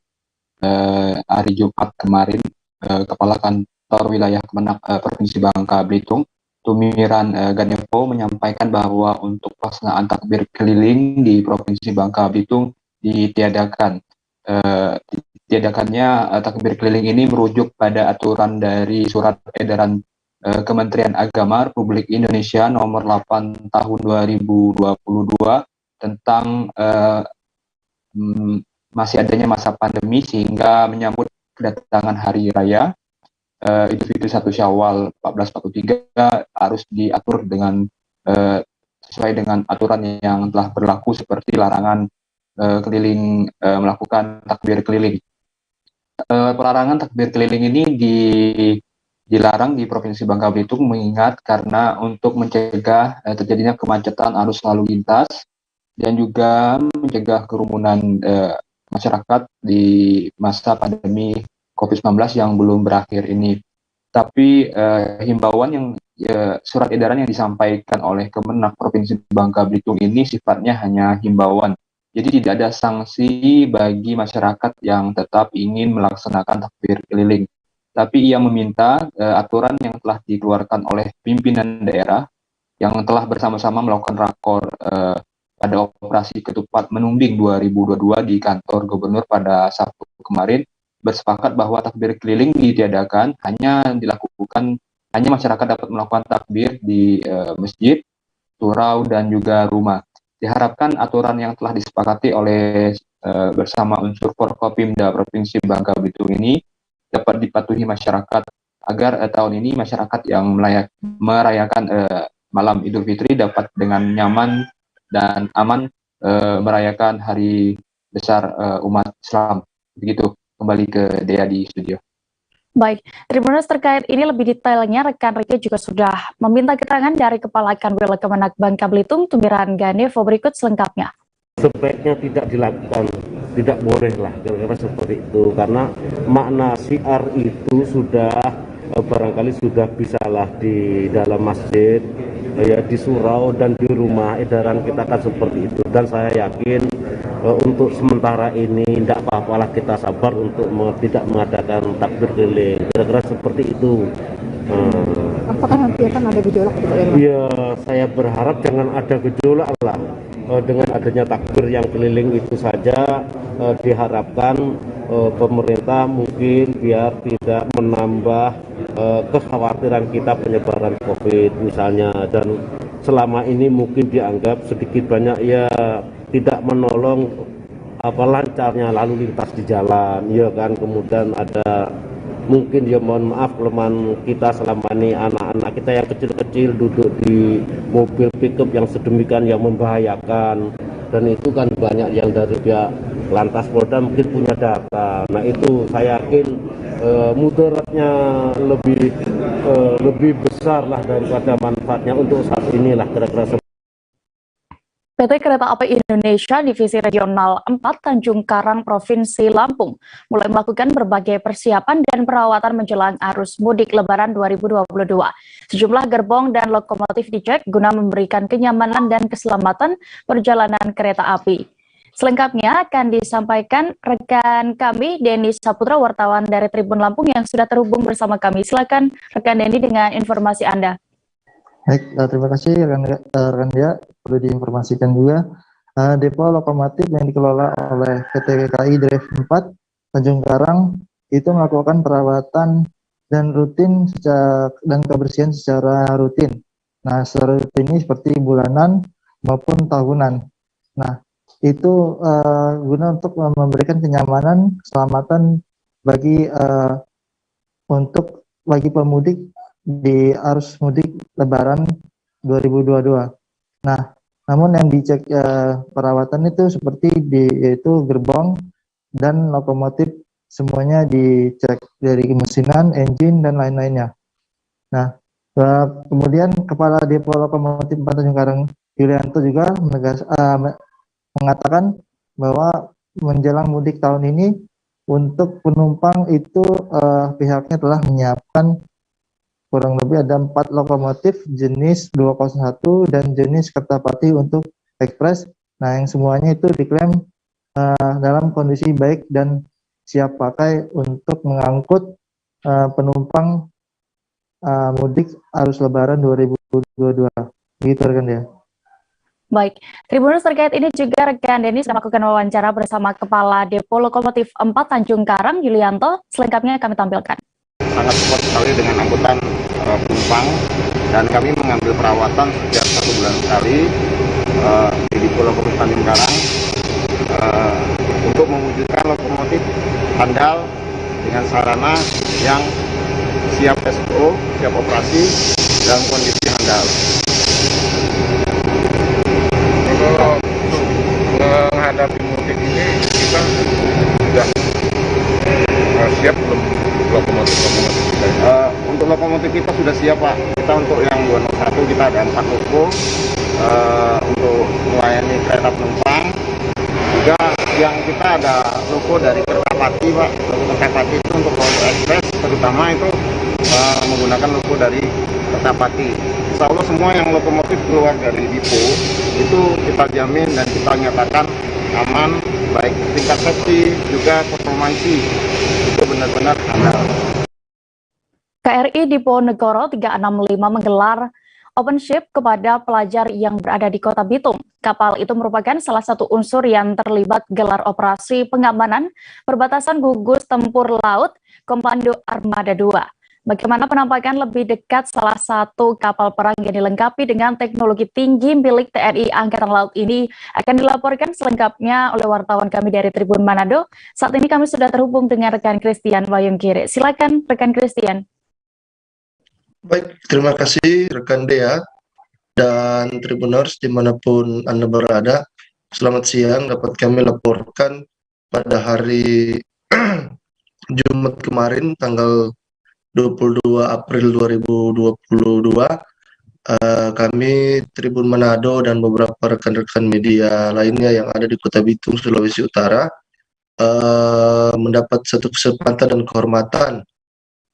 hari Jumat kemarin, Kepala Kantor Wilayah Kemenak Provinsi Bangka Belitung, Tumiran Ganepo, menyampaikan bahwa untuk pelaksanaan takbir keliling di Provinsi Bangka Belitung ditiadakan. Tiadakannya takbir keliling ini merujuk pada aturan dari Surat Edaran Kementerian Agama Republik Indonesia nomor 8 tahun 2022 tentang masih adanya masa pandemi sehingga menyambut kedatangan Hari Raya Idul Fitri 1 Syawal 1443 harus diatur dengan sesuai dengan aturan yang telah berlaku seperti larangan keliling melakukan takbir keliling. Pelarangan takbir keliling ini dilarang di Provinsi Bangka Belitung mengingat karena untuk mencegah terjadinya kemacetan arus lalu lintas dan juga mencegah kerumunan masyarakat di masa pandemi COVID-19 yang belum berakhir ini. Tapi himbauan yang surat edaran yang disampaikan oleh Kemenak Provinsi Bangka Belitung ini sifatnya hanya himbauan. Jadi tidak ada sanksi bagi masyarakat yang tetap ingin melaksanakan takbir keliling. Tapi ia meminta aturan yang telah dikeluarkan oleh pimpinan daerah yang telah bersama-sama melakukan rakor pada operasi ketupat menunding 2022 di kantor gubernur pada Sabtu kemarin, bersepakat bahwa takbir keliling ditiadakan, hanya masyarakat dapat melakukan takbir di masjid, surau, dan juga rumah. Diharapkan aturan yang telah disepakati oleh bersama unsur Forkopimda Provinsi Bangka Belitung ini dapat dipatuhi masyarakat agar tahun ini masyarakat yang merayakan malam Idul Fitri dapat dengan nyaman dan aman merayakan hari besar umat Islam. Begitu, kembali ke Dea di studio. Baik, Tribuners, terkait ini lebih detailnya rekan Riki juga sudah meminta keterangan dari Kepala Kanwil Kemenak Bangka Belitung, Tumiran Ganepo, berikut selengkapnya. Sebaiknya tidak dilakukan, tidak bolehlah kira-kira seperti itu, karena makna syiar itu sudah barangkali sudah bisalah di dalam masjid, ya di surau dan di rumah. Edaran kita kan seperti itu, dan saya yakin untuk sementara ini tidak apa-apalah, kita sabar untuk tidak mengadakan takbir keliling, kira-kira seperti itu. Apakah nanti akan ada gejolak? Ya, saya berharap jangan ada gejolak lah. Dengan adanya takbir yang keliling itu saja diharapkan pemerintah mungkin biar tidak menambah kekhawatiran kita penyebaran COVID misalnya, dan selama ini mungkin dianggap sedikit banyak ya tidak menolong lancarnya lalu lintas di jalan, ya kan. Kemudian ada mungkin ya mohon maaf kelemahan kita selama ini, anak-anak kita yang kecil-kecil duduk di mobil pickup yang sedemikian yang membahayakan, dan itu kan banyak yang dari pihak Lantas Polda mungkin punya data. Nah itu saya yakin mudaratnya lebih besar lah daripada manfaatnya untuk saat inilah kira-kira. PT Kereta Api Indonesia Divisi Regional 4 Tanjung Karang Provinsi Lampung mulai melakukan berbagai persiapan dan perawatan menjelang arus mudik Lebaran 2022. Sejumlah gerbong dan lokomotif dicek guna memberikan kenyamanan dan keselamatan perjalanan kereta api. Selengkapnya akan disampaikan rekan kami Denny Saputra, wartawan dari Tribun Lampung yang sudah terhubung bersama kami. Silakan rekan Denny dengan informasi Anda. Baik, terima kasih rekan dia. Perlu diinformasikan juga, depo lokomotif yang dikelola oleh PT KAI Drive 4 Tanjung Karang itu melakukan perawatan dan kebersihan secara rutin. Nah, secara rutin ini seperti bulanan maupun tahunan. Nah, itu guna untuk memberikan kenyamanan, keselamatan bagi pemudik di arus mudik Lebaran 2022. Nah, namun yang dicek perawatan itu seperti yaitu gerbong dan lokomotif semuanya dicek dari kemesinan, engine dan lain-lainnya. Nah, kemudian Kepala Depo Lokomotif 4 Tanjung Karang Yulianto juga mengatakan bahwa menjelang mudik tahun ini untuk penumpang itu pihaknya telah menyiapkan kurang lebih ada 4 lokomotif jenis 201 dan jenis Kertapati untuk ekspres. Nah, yang semuanya itu diklaim dalam kondisi baik dan siap pakai untuk mengangkut penumpang mudik arus Lebaran 2022. Gitu rekan ya. Baik, Tribuners terkait ini juga rekan Denny sudah melakukan wawancara bersama Kepala Depo Lokomotif 4 Tanjung Karang Yulianto. Selengkapnya kami tampilkan. Sangat cepat sekali dengan angkutan penumpang, dan kami mengambil perawatan setiap 1 bulan sekali di Depo Lokomotif Tanjung Karang untuk mewujudkan lokomotif handal dengan sarana yang siap SO, siap operasi dalam kondisi handal. Kalau untuk menghadapi mudik ini kita sudah siap belum lokomotif kita? Untuk lokomotif kita sudah siap Pak. Kita untuk yang 201 kita ada 4 loko untuk melayani kereta penumpang. Juga yang kita ada loko dari Kertapati Pak. Loko Kertapati itu untuk ekspres terutama itu menggunakan loko dari Kertapati. Insya Allah semua yang lokomotif keluar dari depo itu kita jamin dan kita nyatakan aman, baik tingkat safety juga performansi itu benar-benar handal. KRI Diponegoro 365 menggelar open ship kepada pelajar yang berada di Kota Bitung. Kapal itu merupakan salah satu unsur yang terlibat gelar operasi pengamanan perbatasan gugus tempur laut Komando Armada 2. Bagaimana penampakan lebih dekat salah satu kapal perang yang dilengkapi dengan teknologi tinggi milik TNI Angkatan Laut ini akan dilaporkan selengkapnya oleh wartawan kami dari Tribun Manado. Saat ini kami sudah terhubung dengan rekan Christian Wayunggiri. Silakan rekan Christian. Baik, terima kasih rekan Dea dan Tribuners dimanapun Anda berada. Selamat siang, dapat kami laporkan pada hari Jumat kemarin tanggal 22 April 2022, kami Tribun Manado dan beberapa rekan-rekan media lainnya yang ada di Kota Bitung, Sulawesi Utara mendapat satu kesempatan dan kehormatan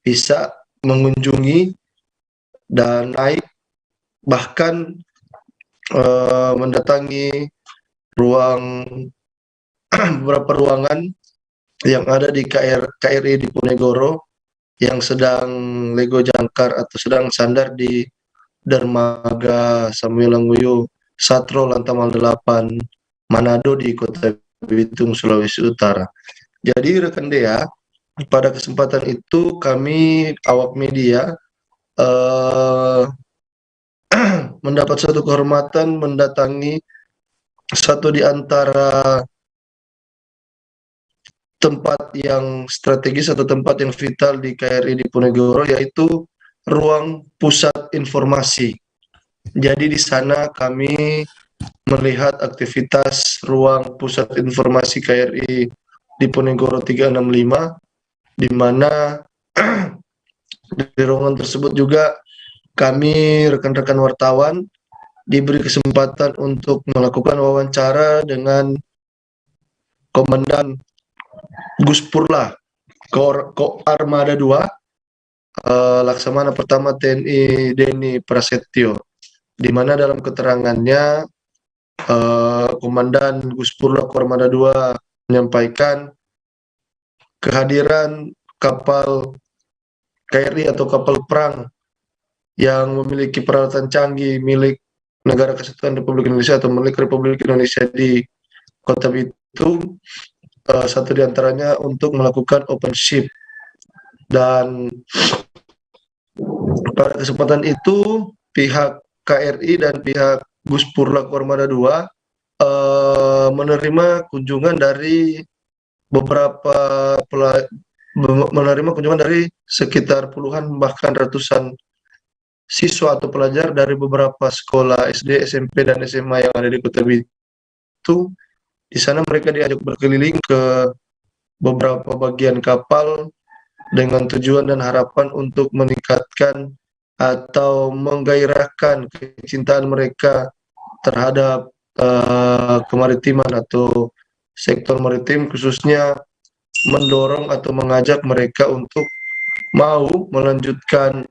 bisa mengunjungi dan naik bahkan mendatangi beberapa ruangan yang ada di KRI Diponegoro yang sedang lego jangkar atau sedang sandar di Dermaga Samuel Languyo Satro Lantamal 8 Manado di Kota Bitung, Sulawesi Utara. Jadi rekan Dea, pada kesempatan itu kami awak media mendapat satu kehormatan mendatangi satu di antara tempat yang strategis atau tempat yang vital di KRI Diponegoro, yaitu ruang pusat informasi. Jadi di sana kami melihat aktivitas ruang pusat informasi KRI Diponegoro 365, di mana di ruangan tersebut juga kami rekan-rekan wartawan diberi kesempatan untuk melakukan wawancara dengan Komandan Guspurla Armada 2, Laksamana Pertama TNI Denny Prasetyo, di mana dalam keterangannya Komandan Guspurla Armada 2 menyampaikan kehadiran kapal KRI atau kapal perang yang memiliki peralatan canggih milik Negara Kesatuan Republik Indonesia atau milik Republik Indonesia di Kota Bitung, satu diantaranya untuk melakukan open ship. Dan pada kesempatan itu pihak KRI dan pihak Guspurla Armada 2 menerima kunjungan dari sekitar puluhan bahkan ratusan siswa atau pelajar dari beberapa sekolah SD, SMP, dan SMA yang ada di Kota Bitung. Di sana mereka diajak berkeliling ke beberapa bagian kapal dengan tujuan dan harapan untuk meningkatkan atau menggairahkan kecintaan mereka terhadap kemaritiman atau sektor maritim, khususnya mendorong atau mengajak mereka untuk mau melanjutkan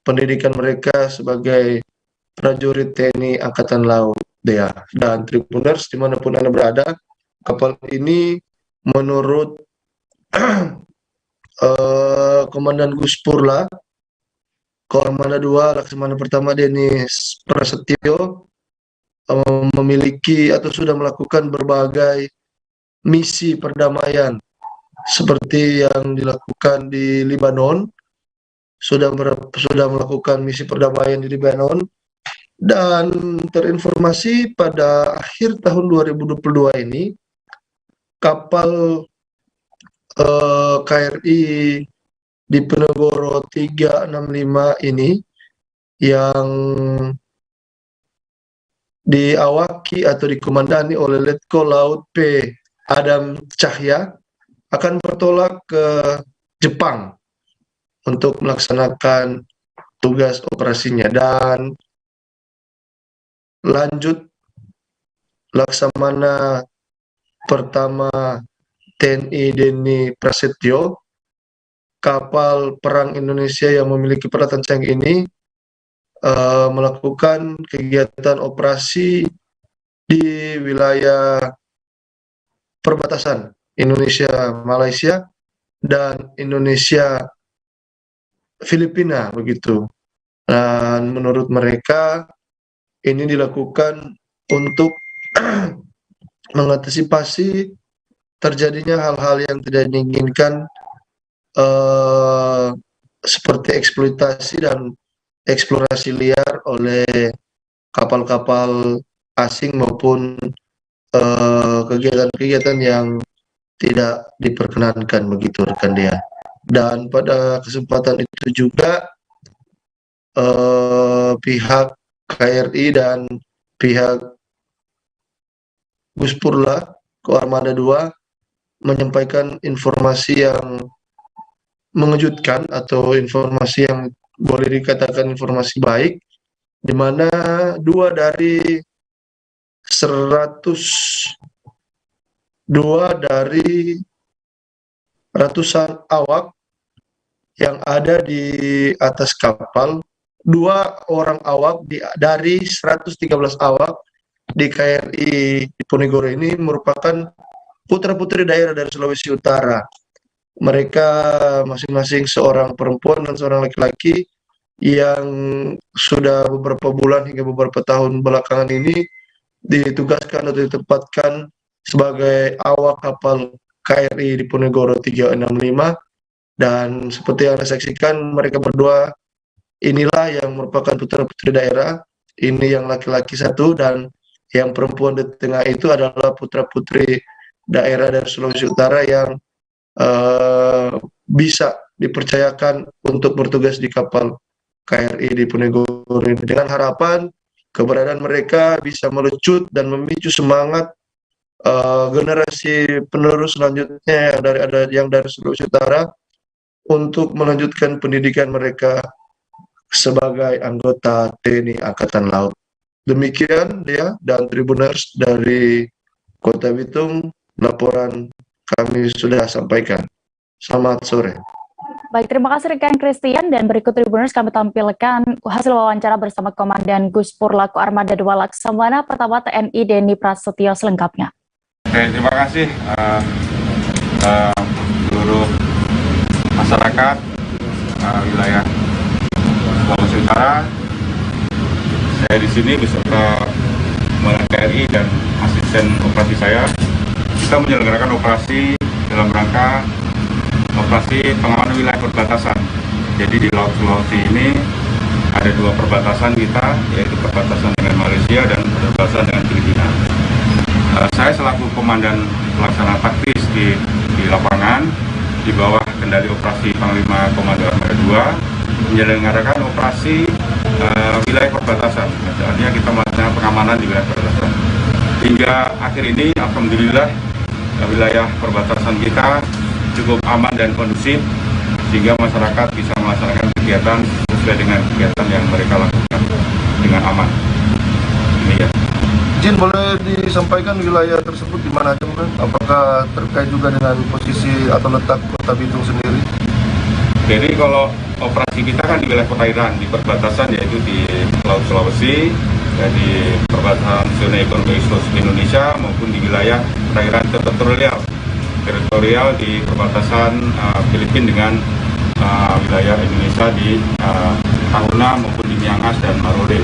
pendidikan mereka sebagai prajurit TNI Angkatan Laut, Dea. Dan Tribuners dimanapun Anda berada, kapal ini menurut Komandan Guspurla Armada 2 Laksamana Pertama Denny Prasetyo memiliki atau sudah melakukan berbagai misi perdamaian seperti yang dilakukan di Lebanon, sudah melakukan misi perdamaian di Lebanon, dan terinformasi pada akhir tahun 2022 ini kapal KRI Diponegoro 365 ini yang diawaki atau dikomandani oleh Letko Laut P. Adam Cahya akan bertolak ke Jepang untuk melaksanakan tugas operasinya. Dan lanjut, Laksamana Pertama TNI Denny Prasetyo, kapal perang Indonesia yang memiliki peralatan canggih ini melakukan kegiatan operasi di wilayah perbatasan Indonesia-Malaysia dan Indonesia-Filipina begitu. Dan menurut mereka ini dilakukan untuk mengantisipasi terjadinya hal-hal yang tidak diinginkan seperti eksploitasi dan eksplorasi liar oleh kapal-kapal asing maupun kegiatan-kegiatan yang tidak diperkenankan begitu rekan dia. Dan pada kesempatan itu juga pihak KRI dan pihak Guspurla Armada 2 menyampaikan informasi yang mengejutkan atau informasi yang boleh dikatakan informasi baik, di mana 2 dari ratusan awak yang ada di atas kapal, 2 orang awak dari 113 awak di KRI Diponegoro ini merupakan putra-putri daerah dari Sulawesi Utara. Mereka masing-masing seorang perempuan dan seorang laki-laki yang sudah beberapa bulan hingga beberapa tahun belakangan ini ditugaskan atau ditempatkan sebagai awak kapal KRI Diponegoro 365. Dan seperti yang Anda saksikan, mereka berdua inilah yang merupakan putra-putri daerah. Ini yang laki-laki satu, dan yang perempuan di tengah itu adalah putra-putri daerah dari Sulawesi Utara yang bisa dipercayakan untuk bertugas di kapal KRI Diponegoro ini, dengan harapan keberadaan mereka bisa melecut dan memicu semangat generasi penerus selanjutnya yang dari Sulawesi Utara untuk melanjutkan pendidikan mereka sebagai anggota TNI Angkatan Laut. Demikian dia dan Tribuners dari Kota Bitung, laporan kami sudah sampaikan. Selamat sore. Baik, terima kasih rekan Christian, dan berikut Tribuners kami tampilkan hasil wawancara bersama Komandan Guspur Laku Armada 2 Laksamana Pertama TNI Denny Prasetyo selengkapnya. Oke, terima kasih seluruh masyarakat wilayah Sulawesi Utara. Saya di sini beserta Komandan TNI dan asisten operasi saya. Kita menyelenggarakan operasi dalam rangka operasi pengamanan wilayah perbatasan. Jadi di Laut Sulawesi ini ada 2 perbatasan kita, yaitu perbatasan dengan Malaysia dan perbatasan dengan Filipina. Saya selaku Komandan Pelaksana Taktis di lapangan di bawah kendali operasi Panglima Komando Armada 2 menyelenggarakan operasi wilayah perbatasan. Artinya kita melaksanakan pengamanan di wilayah perbatasan. Hingga akhir ini, alhamdulillah, wilayah perbatasan kita cukup aman dan kondusif, sehingga masyarakat bisa melaksanakan kegiatan sesuai dengan kegiatan yang mereka lakukan dengan aman. Ini ya. Izin boleh disampaikan wilayah tersebut di mana aja, Bang? Apakah terkait juga dengan posisi atau letak Kota Bitung sendiri? Jadi kalau operasi kita kan di wilayah perairan, di perbatasan, yaitu di Laut Sulawesi, ya, di perbatasan zona ekonomi eksklusif Indonesia maupun di wilayah perairan teritorial di perbatasan Filipina dengan wilayah Indonesia di Tahuna maupun di Miangas dan Marode.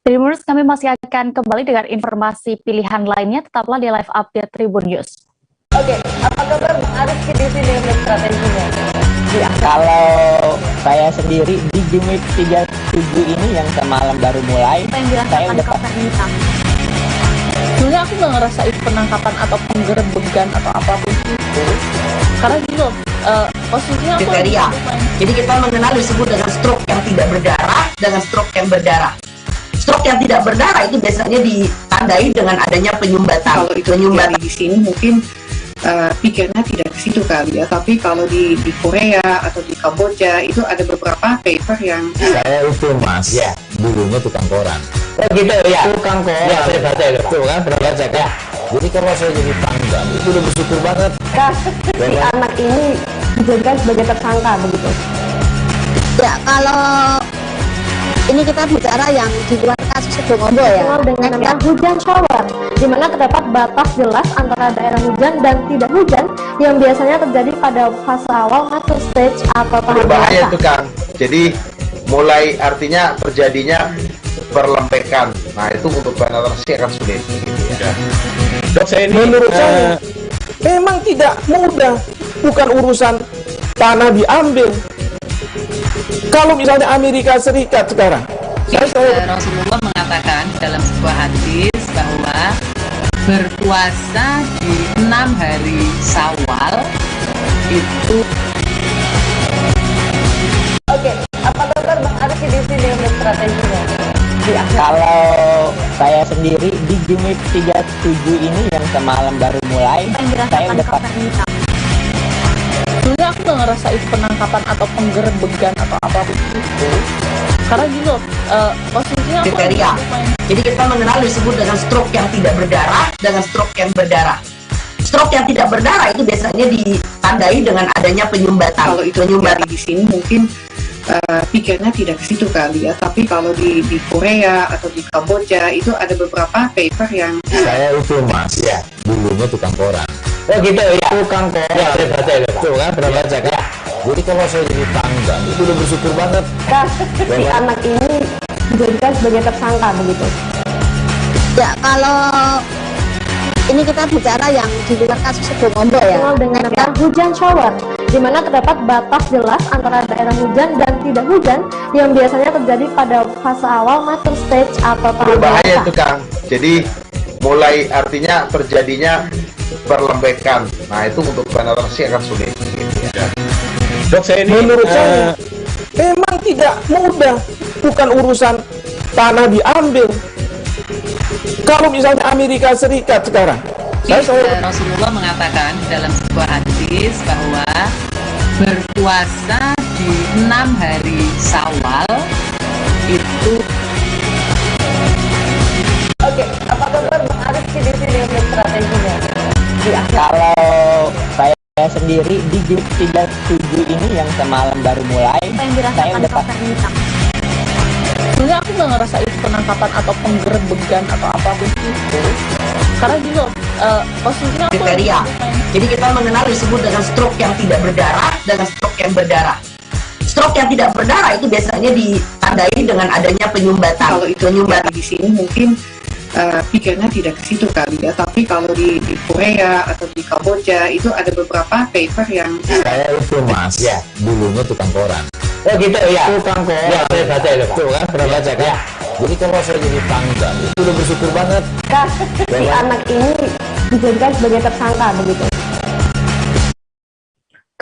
Tribuners, kami masih akan kembali dengan informasi pilihan lainnya. Tetaplah di live update Tribun News. Oke, apa kabar Arif di sini untuk strateginya? Ya, kalau saya sendiri di game week 37 ini yang semalam baru mulai, saya udah sebenarnya aku nggak ngerasain penangkapan atau penggerbegan atau apapun itu, karena gitu posisinya aku kriteria. Jadi kita mengenal disebut dengan stroke yang tidak berdarah dengan stroke yang berdarah. Stroke yang tidak berdarah itu biasanya ditandai dengan adanya penyumbatan. Kalau itu penyumbatan di sini mungkin pikirnya tidak ke situ kali ya, tapi kalau di Korea atau di Kamboja itu ada beberapa paper yang saya itu Mas, ya, dulunya tukang koran. Oh gitu ya, tukang koran. Ya, saya baca itu, tuh kan, pernah baca kan. Jadi kalau saya jadi pangdam itu udah bersyukur banget. Si anak ini dijadikan sebagai tersangka begitu. Ya, kalau ini kita bicara yang di luar kasus Kedongombo ya. Dengan nama hujan shower, di mana terdapat batas jelas antara daerah hujan dan tidak hujan yang biasanya terjadi pada fase awal mature stage atau tahap berbahaya itu Kang. Jadi mulai artinya terjadinya perlempekan. Nah itu untuk penetrasi akan sulit. Gitu ya. Dok, saya ini menurut saya memang tidak mudah, bukan urusan tanah diambil. Kalau misalnya Amerika Serikat sekarang, Rasulullah mengatakan dalam sebuah hadis bahwa berpuasa di 6 hari Syawal itu. Oke, apa kabar Bang Arif di sini untuk strateginya? Kalau saya sendiri di game week 37 ini yang semalam baru mulai, saya udah sebenarnya aku nggak ngerasain penangkapan atau penggerbegan atau apapun itu, karena gitu posisinya aku kriteria. Jadi kita mengenal disebut dengan stroke yang tidak berdarah dengan stroke yang berdarah. Stroke yang tidak berdarah itu biasanya ditandai dengan adanya penyumbatan. Kalau itu penyumbatan di sini mungkin pikirnya tidak ke situ kali ya, tapi kalau di Korea atau di Kamboja itu ada beberapa paper yang saya itu Mas, ya, dulunya tukang koran. Oh gitu ya, tukang koran. Ya, saya baca itu, tuh kan, pernah baca kan. Jadi kalau saya jadi pangdam itu udah bersyukur banget. Si anak ini dijadikan sebagai tersangka begitu. Ya, kalau ini kita bicara yang di luar kasus Kedongombo ya. Dengan nama hujan shower, di mana terdapat batas jelas antara daerah hujan dan tidak hujan yang biasanya terjadi pada fase awal mature stage atau tahap berbahaya itu Kang. Jadi mulai artinya terjadinya perlempekan. Nah itu untuk penetrasi akan sulit. Gitu ya. Dok, saya ini menurut saya memang tidak mudah, bukan urusan tanah diambil. Kalau misalnya Amerika Serikat sekarang, Rasulullah mengatakan dalam sebuah hadis bahwa berpuasa di 6 hari Syawal itu. di akhir? Kalau saya sendiri di game 37 ini yang semalam baru mulai, Apa yang saya dirasakan udah Kapten Bintang? Sebenarnya aku nggak ngerasa itu penangkapan atau penggerebegan atau apapun itu, karena gini loh, posisinya aku kriteria. Jadi kita mengenal disebut dengan stroke yang tidak berdarah dengan stroke yang berdarah. Stroke yang tidak berdarah itu biasanya ditandai dengan adanya penyumbatan. Kalau itu di sini mungkin pikirnya tidak ke situ kali ya, tapi kalau di Korea atau di Kamboja itu ada beberapa paper yang Saya itu mas, ya dulunya tukang koran. Oh gitu ya. Tukang koran. Ya, saya baca itu Pak. Tuh kan, pernah baca kan? Jadi kalau saya jadi tanggal, itu udah bersyukur banget. Kak, si anak ini dijadikan sebagai tersangka begitu.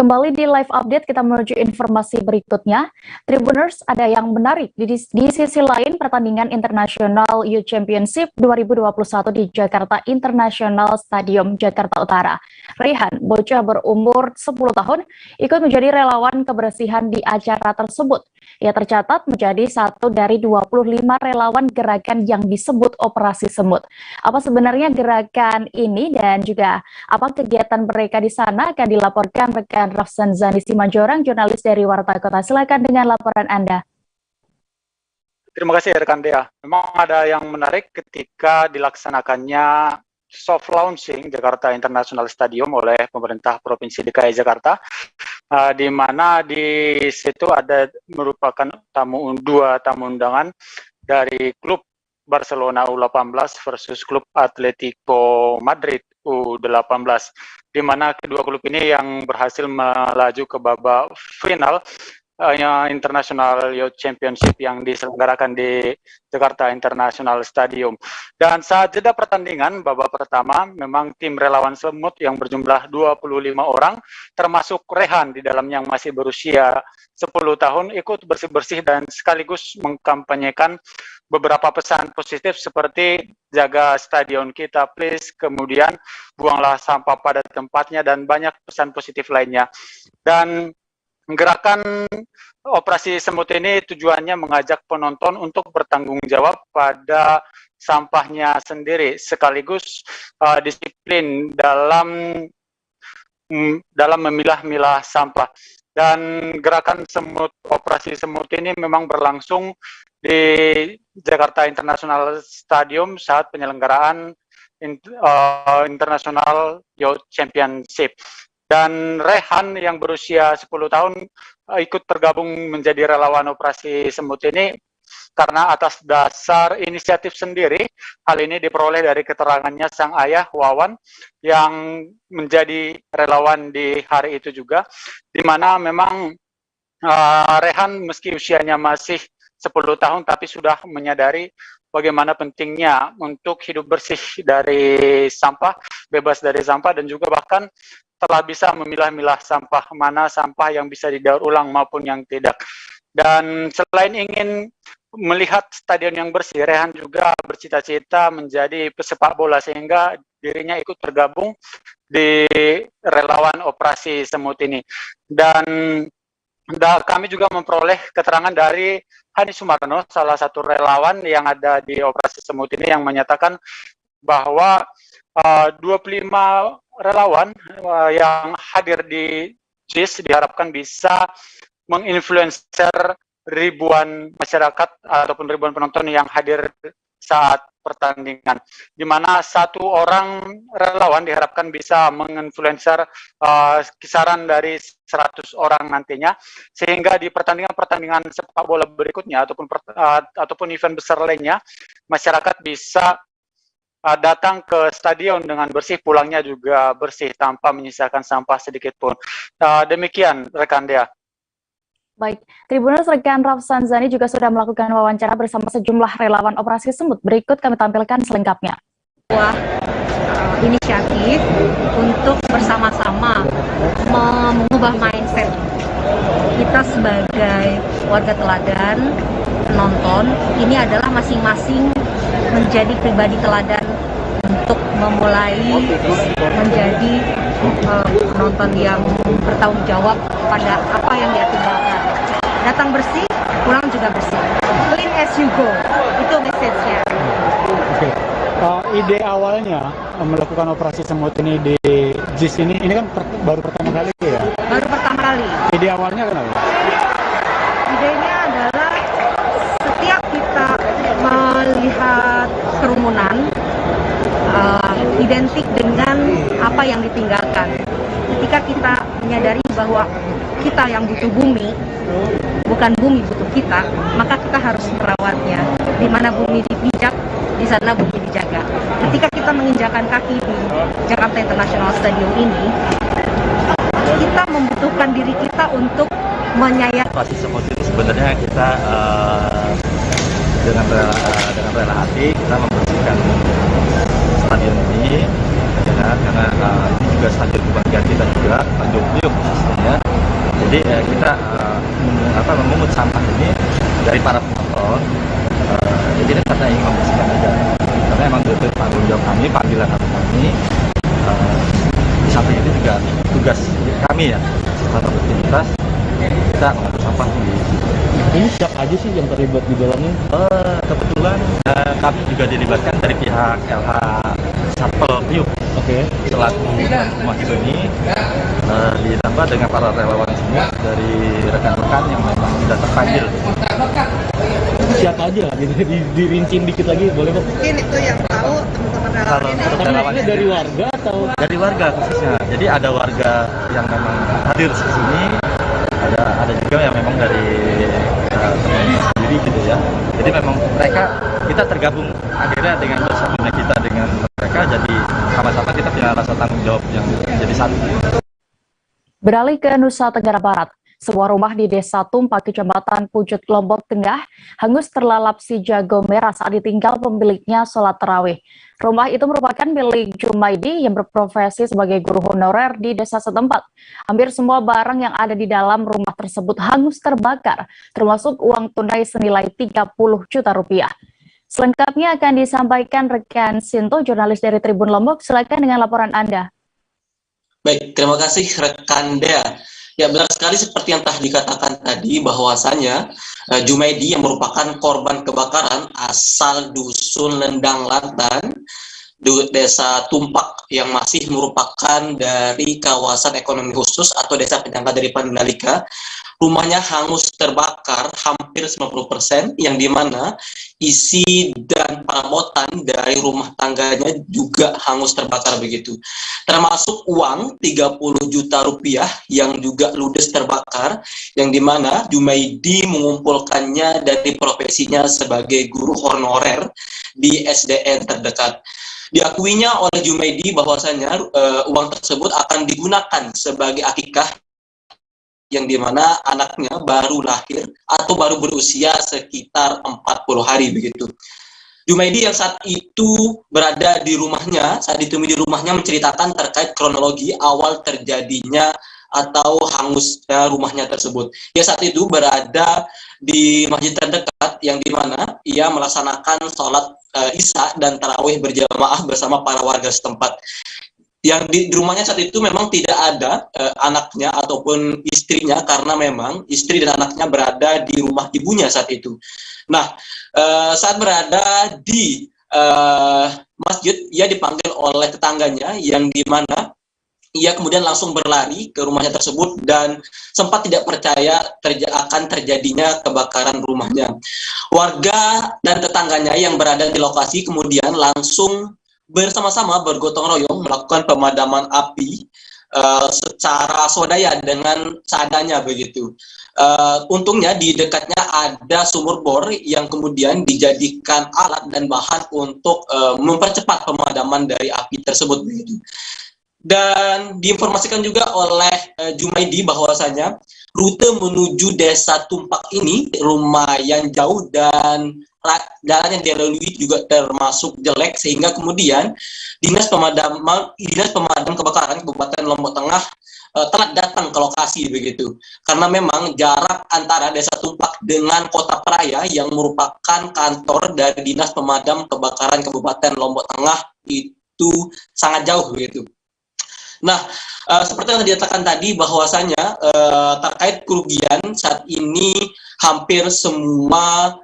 Kembali di live update, kita menuju informasi berikutnya. Tribuners, ada yang menarik. Di sisi lain, pertandingan International Youth Championship 2021 di Jakarta International Stadium, Jakarta Utara. Rehan, bocah berumur 10 tahun, ikut menjadi relawan kebersihan di acara tersebut. Ia tercatat menjadi satu dari 25 relawan gerakan yang disebut Operasi Semut. Apa sebenarnya gerakan ini dan juga apa kegiatan mereka di sana akan dilaporkan rekan Rafsan Zani Simanjorang, jurnalis dari Warta Kota. Silakan dengan laporan Anda. Terima kasih rekan Dea. Memang ada yang menarik ketika dilaksanakannya soft launching Jakarta International Stadium oleh pemerintah Provinsi DKI Jakarta, di mana di situ ada merupakan dua tamu undangan dari klub Barcelona U18 versus klub Atletico Madrid U18, di mana kedua klub ini yang berhasil melaju ke babak final International Youth Championship yang diselenggarakan di Jakarta International Stadium. Dan saat jeda pertandingan babak pertama, memang tim relawan semut yang berjumlah 25 orang, termasuk Rehan di dalamnya yang masih berusia 10 tahun, ikut bersih-bersih dan sekaligus mengkampanyekan beberapa pesan positif seperti jaga stadion kita please, kemudian buanglah sampah pada tempatnya, dan banyak pesan positif lainnya. Dan gerakan Operasi Semut ini tujuannya mengajak penonton untuk bertanggung jawab pada sampahnya sendiri, sekaligus disiplin dalam memilah-milah sampah. Dan gerakan Operasi Semut ini memang berlangsung di Jakarta International Stadium saat penyelenggaraan International Youth Championship. Dan Rehan yang berusia 10 tahun ikut tergabung menjadi relawan Operasi Semut ini karena atas dasar inisiatif sendiri. Hal ini diperoleh dari keterangannya sang ayah Wawan yang menjadi relawan di hari itu juga, di mana memang Rehan meski usianya masih 10 tahun tapi sudah menyadari bagaimana pentingnya untuk hidup bersih dari sampah, bebas dari sampah, dan juga bahkan telah bisa memilah-milah sampah, mana sampah yang bisa didaur ulang maupun yang tidak. Dan selain ingin melihat stadion yang bersih, Rehan juga bercita-cita menjadi pesepak bola, sehingga dirinya ikut tergabung di relawan Operasi Semut ini. Dan kami juga memperoleh keterangan dari Hani Sumarno, salah satu relawan yang ada di Operasi Semut ini, yang menyatakan bahwa 25 relawan yang hadir di JIS diharapkan bisa menginfluencer ribuan masyarakat ataupun ribuan penonton yang hadir saat pertandingan, di mana satu orang relawan diharapkan bisa menginfluencer kisaran dari 100 orang nantinya, sehingga di pertandingan-pertandingan sepak bola berikutnya ataupun event besar lainnya, masyarakat bisa datang ke stadion dengan bersih, pulangnya juga bersih tanpa menyisakan sampah sedikit pun. Demikian rekan Dea. Baik, Tribuners, rekan Rafsan Zani juga sudah melakukan wawancara bersama sejumlah relawan Operasi Semut. Berikut kami tampilkan selengkapnya. Sebuah inisiatif untuk bersama-sama mengubah mindset kita sebagai warga teladan, penonton. Ini adalah masing-masing menjadi pribadi teladan untuk memulai menjadi penonton yang bertanggung jawab pada apa yang dia tinggalkan. Datang bersih, pulang juga bersih. Clean as you go, itu message-nya. Ide awalnya melakukan operasi semut ini di JIS ini kan baru pertama kali ya? Baru pertama kali. Ide awalnya kenapa? Idenya adalah setiap kita melihat kerumunan identik dengan apa yang ditinggalkan. Ketika kita menyadari bahwa kita yang butuh bumi, bukan bumi butuh kita, maka kita harus merawatnya. Di mana bumi dipijak, di sana bumi dijaga. Ketika kita menginjakan kaki di Jakarta International Stadium ini, kita membutuhkan diri kita untuk menyayangi. Operasi semut itu sebenarnya kita dengan rela hati kita membersihkan stadion ini, karena ini juga stadion kebanggaan kita juga, Tanjung Priok khususnya. Jadi kita memungut sampah ini dari para penonton. Jadi karena ingin membersihkan aja, karena emang itu tanggung jawab kami, panggilan kami. Di samping itu juga tugas kami ya, setelah beraktivitas kita mengambil sampah di. Ini siapa aja sih yang terlibat di dalamnya? Kebetulan kami juga dilibatkan dari pihak LH Satpol Priok. Oke. Selaku rumah itu ini ditambah dengan para relawan semua dari rekan-rekan yang memang sudah terpanggil. Siapa aja? Dirincin dikit lagi boleh Pak? Mungkin itu yang tahu teman-teman relawan ini. Relawan ini dari warga atau? Dari warga khususnya. Jadi ada warga yang memang hadir di sini, ada juga yang memang dari teman sendiri gitu ya. Jadi memang kita tergabung akhirnya dengan bersatunya kita dengan mereka, jadi sama-sama kita punya rasa tanggung jawab yang jadi satu. Beralih ke Nusa Tenggara Barat, sebuah rumah di Desa Tumpak, Kecamatan Pucut, Lombok Tengah, hangus terlalap si jago merah saat ditinggal pemiliknya sholat tarawih. Rumah itu merupakan milik Jumaidi yang berprofesi sebagai guru honorer di desa setempat. Hampir semua barang yang ada di dalam rumah tersebut hangus terbakar, termasuk uang tunai senilai 30 juta rupiah. Selengkapnya akan disampaikan rekan Sinto, jurnalis dari Tribun Lombok. Silakan dengan laporan Anda. Baik, terima kasih rekan Dea. Ya, benar sekali seperti yang telah dikatakan tadi bahwasanya Jumaidi yang merupakan korban kebakaran asal dusun Lendang Lantan, desa Tumpak yang masih merupakan dari kawasan ekonomi khusus atau desa penyangga dari Mandalika. Rumahnya hangus terbakar hampir 90%, yang dimana isi dan perabotan dari rumah tangganya juga hangus terbakar begitu. Termasuk uang 30 juta rupiah yang juga ludes terbakar, yang dimana Jumaidi mengumpulkannya dari profesinya sebagai guru honorer di SDN terdekat. Diakuinya oleh Jumaidi bahwasanya uang tersebut akan digunakan sebagai akikah, yang dimana anaknya baru lahir atau baru berusia sekitar 40 hari begitu. Jumaidi yang saat itu berada di rumahnya, saat ditemui di rumahnya, menceritakan terkait kronologi awal terjadinya atau hangusnya rumahnya tersebut. Dia saat itu berada di masjid terdekat, yang dimana ia melaksanakan sholat isya dan tarawih berjamaah bersama para warga setempat. Yang di rumahnya saat itu memang tidak ada anaknya ataupun istrinya, karena memang istri dan anaknya berada di rumah ibunya saat itu. Nah, saat berada di masjid, ia dipanggil oleh tetangganya, yang dimana ia kemudian langsung berlari ke rumahnya tersebut dan sempat tidak percaya akan terjadinya kebakaran rumahnya. Warga dan tetangganya yang berada di lokasi kemudian langsung bersama-sama bergotong royong melakukan pemadaman api secara swadaya dengan seadanya begitu. Untungnya di dekatnya ada sumur bor yang kemudian dijadikan alat dan bahan untuk mempercepat pemadaman dari api tersebut begitu. Dan diinformasikan juga oleh Jumaidi bahwasanya rute menuju desa Tumpak ini lumayan jauh dan jalan yang dilalui juga termasuk jelek, sehingga kemudian dinas pemadam kebakaran Kabupaten Lombok Tengah telah datang ke lokasi begitu, karena memang jarak antara desa Tumpak dengan Kota Praia yang merupakan kantor dari dinas pemadam kebakaran Kabupaten Lombok Tengah itu sangat jauh begitu. Nah, seperti yang dikatakan tadi bahwasanya terkait kerugian saat ini hampir semua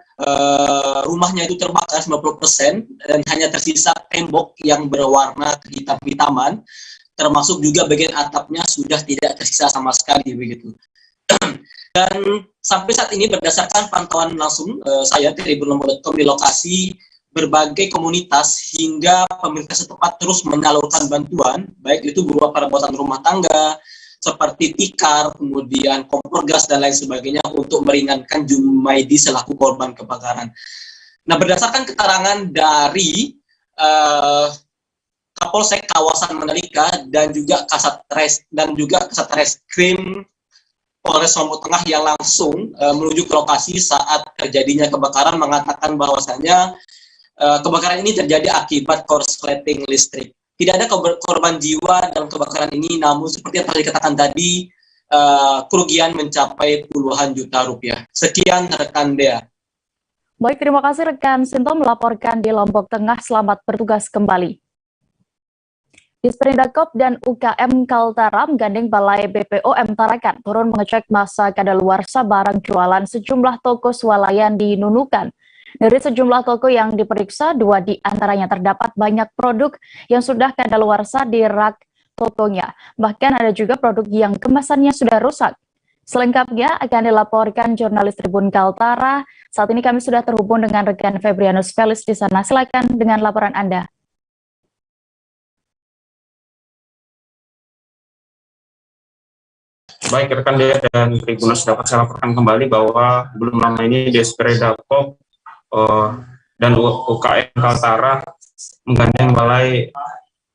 rumahnya itu terbakar 90% dan hanya tersisa tembok yang berwarna kehitam-hitaman, termasuk juga bagian atapnya sudah tidak tersisa sama sekali begitu. Dan sampai saat ini berdasarkan pantauan langsung saya tribunlembo.com di lokasi, berbagai komunitas hingga pemerintah setempat terus menyalurkan bantuan, baik itu berupa perabotan rumah tangga seperti tikar, kemudian kompor gas dan lain sebagainya untuk meringankan Jumaidi selaku korban kebakaran. Nah, berdasarkan keterangan dari Kapolsek kawasan Mandalika dan juga Kasat Reskrim Polres Lombok Tengah yang langsung menuju ke lokasi saat terjadinya kebakaran, mengatakan bahwasanya kebakaran ini terjadi akibat korsleting listrik. Tidak ada korban jiwa dalam kebakaran ini, namun seperti yang telah dikatakan tadi, kerugian mencapai puluhan juta rupiah. Sekian rekan Dea. Baik, terima kasih rekan Sinto melaporkan di Lombok Tengah. Selamat bertugas kembali. Disperindak dan UKM Kaltara menggandeng Balai BPOM Tarakan turun mengecek masa kadaluarsa barang jualan sejumlah toko swalayan di Nunukan. Dari sejumlah toko yang diperiksa, 2 di antaranya terdapat banyak produk yang sudah kadaluarsa di rak tokonya. Bahkan ada juga produk yang kemasannya sudah rusak. Selengkapnya akan dilaporkan jurnalis Tribun Kaltara. Saat ini kami sudah terhubung dengan rekan Febrianus Felis di sana. Silakan dengan laporan Anda. Baik, rekan Dea dan Tribunus, dapat saya laporkan kembali bahwa belum lama ini Disperindak dan UKM Kaltara menggandeng Balai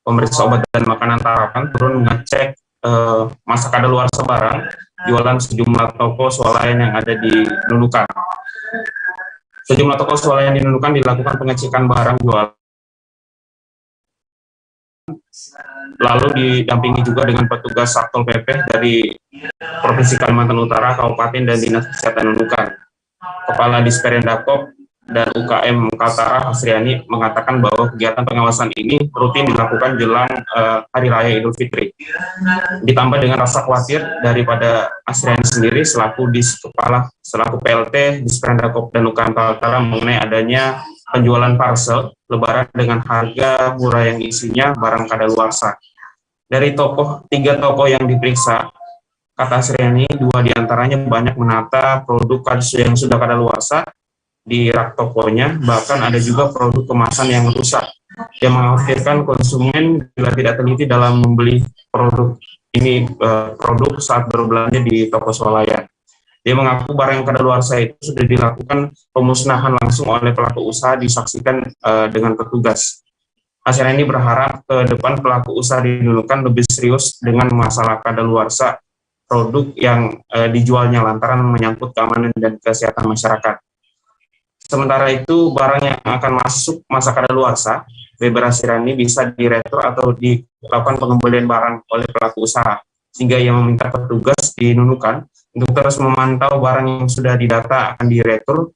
Pemeriksa Obat dan Makanan Tarakan turun mengecek masa kadaluarsa barang jualan sejumlah toko swalayan yang ada di Nunukan. Sejumlah toko swalayan di Nunukan dilakukan pengecekan barang jualan, lalu didampingi juga dengan petugas Satpol PP dari Provinsi Kalimantan Utara, Kabupaten dan Dinas Kesehatan Nunukan. Kepala Disperindak dan UKM Kaltara Hasriani mengatakan bahwa kegiatan pengawasan ini rutin dilakukan jelang Hari Raya Idul Fitri. Ditambah dengan rasa khawatir daripada Hasriani sendiri selaku PLT Disperindak dan UKM Kaltara mengenai adanya penjualan parcel Lebaran dengan harga murah yang isinya barang kadaluarsa. Dari 3 toko yang diperiksa, kata Hasriani, 2 diantaranya banyak menata produk yang sudah kadaluarsa di rak tokonya, bahkan ada juga produk kemasan yang rusak, yang mengkhawatirkan konsumen bila tidak teliti dalam membeli produk saat berbelanja di toko swalayan. Dia mengaku barang yang kadaluarsa itu sudah dilakukan pemusnahan langsung oleh pelaku usaha, disaksikan dengan petugas. Hasriani berharap ke depan pelaku usaha di Nunukan lebih serius dengan masalah kadaluarsa produk yang dijualnya lantaran menyangkut keamanan dan kesehatan masyarakat. Sementara itu, barang yang akan masuk masa kadaluarsa, Weber Hasriani bisa diretur atau dilakukan pengembalian barang oleh pelaku usaha, sehingga ia meminta petugas di Nunukan untuk terus memantau barang yang sudah didata akan diretur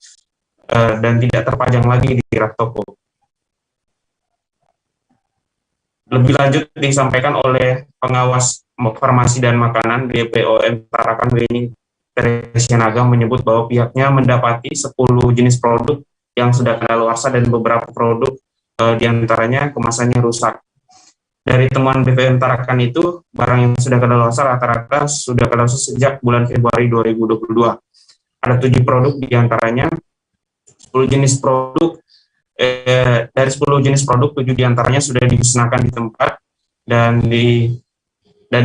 dan tidak terpajang lagi di rak toko. Lebih lanjut disampaikan oleh pengawas farmasi dan makanan BPOM Tarakan Weni Teresianaga menyebut bahwa pihaknya mendapati 10 jenis produk yang sudah kadaluarsa dan beberapa produk diantaranya kemasannya rusak. Dari temuan BPOM Tarakan itu, barang yang sudah kadaluarsa rata-rata sudah kadaluarsa sejak bulan Februari 2022. Ada 7 produk diantaranya 10 jenis produk. Dari 10 jenis produk, 7 diantaranya sudah dimusnahkan di tempat dan